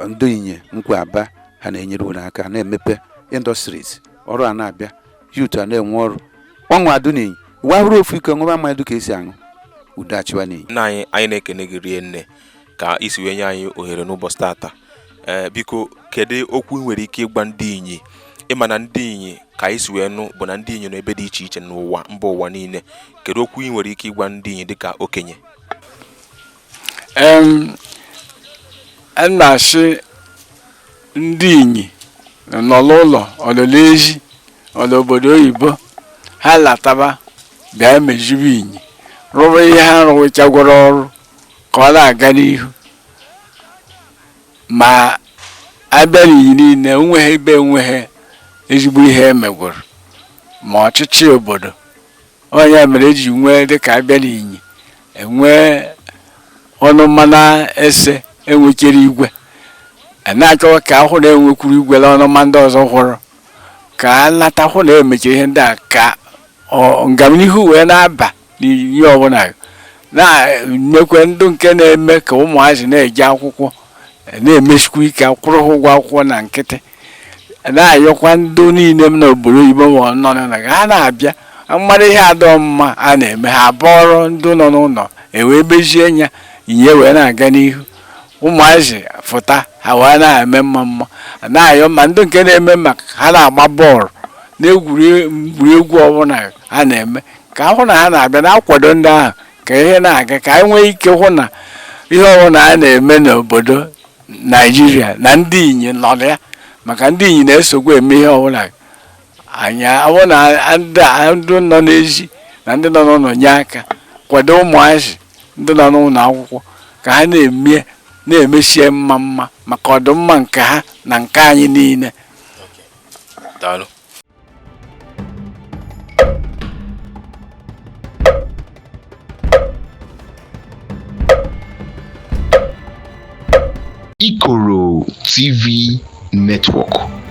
ndị INYI nkwu Aba ha na-enyere unu aka na-emepe industries ọrụ a na-abịa youth a na-enwe ọrụ ọnwụ adụ n'INYI ụwa hụrụ ofu ike ọṅụma mmadụ ka esi aṅụ udo achịwa n'INYI. Nna anyị na-ekene gị rie nne ka isi wee nye anyị ohere n'ụbọchị tata biko kedu okwu nwere ike ịgwa ndị INYI ịma na ndị INYI ka isi wee nụ bụ na ndị INYI nọ ebe dị iche iche n'ụwa mba ụwa niile kedu okwu ị nwere ike ịgwa ndị INYI dịka okenye? na-asị ndị INYI nọ n'ụlọ ọlụlụ ezi ọlụ obodo oyibo ha lataba bịa mezibe INYI rụrụ ihe ha rụchagwara ọrụ ka ọ na-aga n'ihu ma abịa n'INYI niile enweghị ebe enweghị ezigbo ihe emegwara ma ọchịchị obodo onye mere eji nwee dịka abịa n'INYI enwe ọnụ mana ese enwekere igwe na-achọ ka ahụ na enwekwuru igwe la ọnụ ma ndị ọzọ hụrụ ka a nata hụ na emechiri ihe ndị a ka ngamnihu wee na-aba n'ihe ọbụla na-emekwe ndụ nke na-eme ka ụmụazị na-eje akwụkwọ na-emesikwa ike akwụrụ ha ụgwọ akwụkwọ na nkịtị na-ayọkwa ndụ niile m n'obodo oyibo ma ọ nọ na ha na-abịa mmadụ ihe adọ mma a na-eme ha bọrọ ndụ nọ n'ụlọ ewee mezie ya ihe wee na-aga n'ihu ụmụazị fụta ha wee na-eme mma na-ayọ ma ndụ nke na-eme maka ha na-agba bọọlụ na-egwuregwu ọbụla ha na-eme ka ahụ na ha na-abịa na-akwado ndị ahụ ka ihe na-aga ka anyị nwee ike hụ na ihe ọbụla a na-eme n'obodo Naijiria na ndị inyi nọ ya maka ndị inyi na-esogbu eme ihe ọbụla anyị abụ na ndị nọ n'ezi na ndị nọ n'ụlọ nye aka kwado ụmụazị ndị nọ n'ụlọ akwụkwọ ka ha na-emesie mma maka ọdịmma nke ha na nke anyị niile. Daalụ. ikoROtv Network.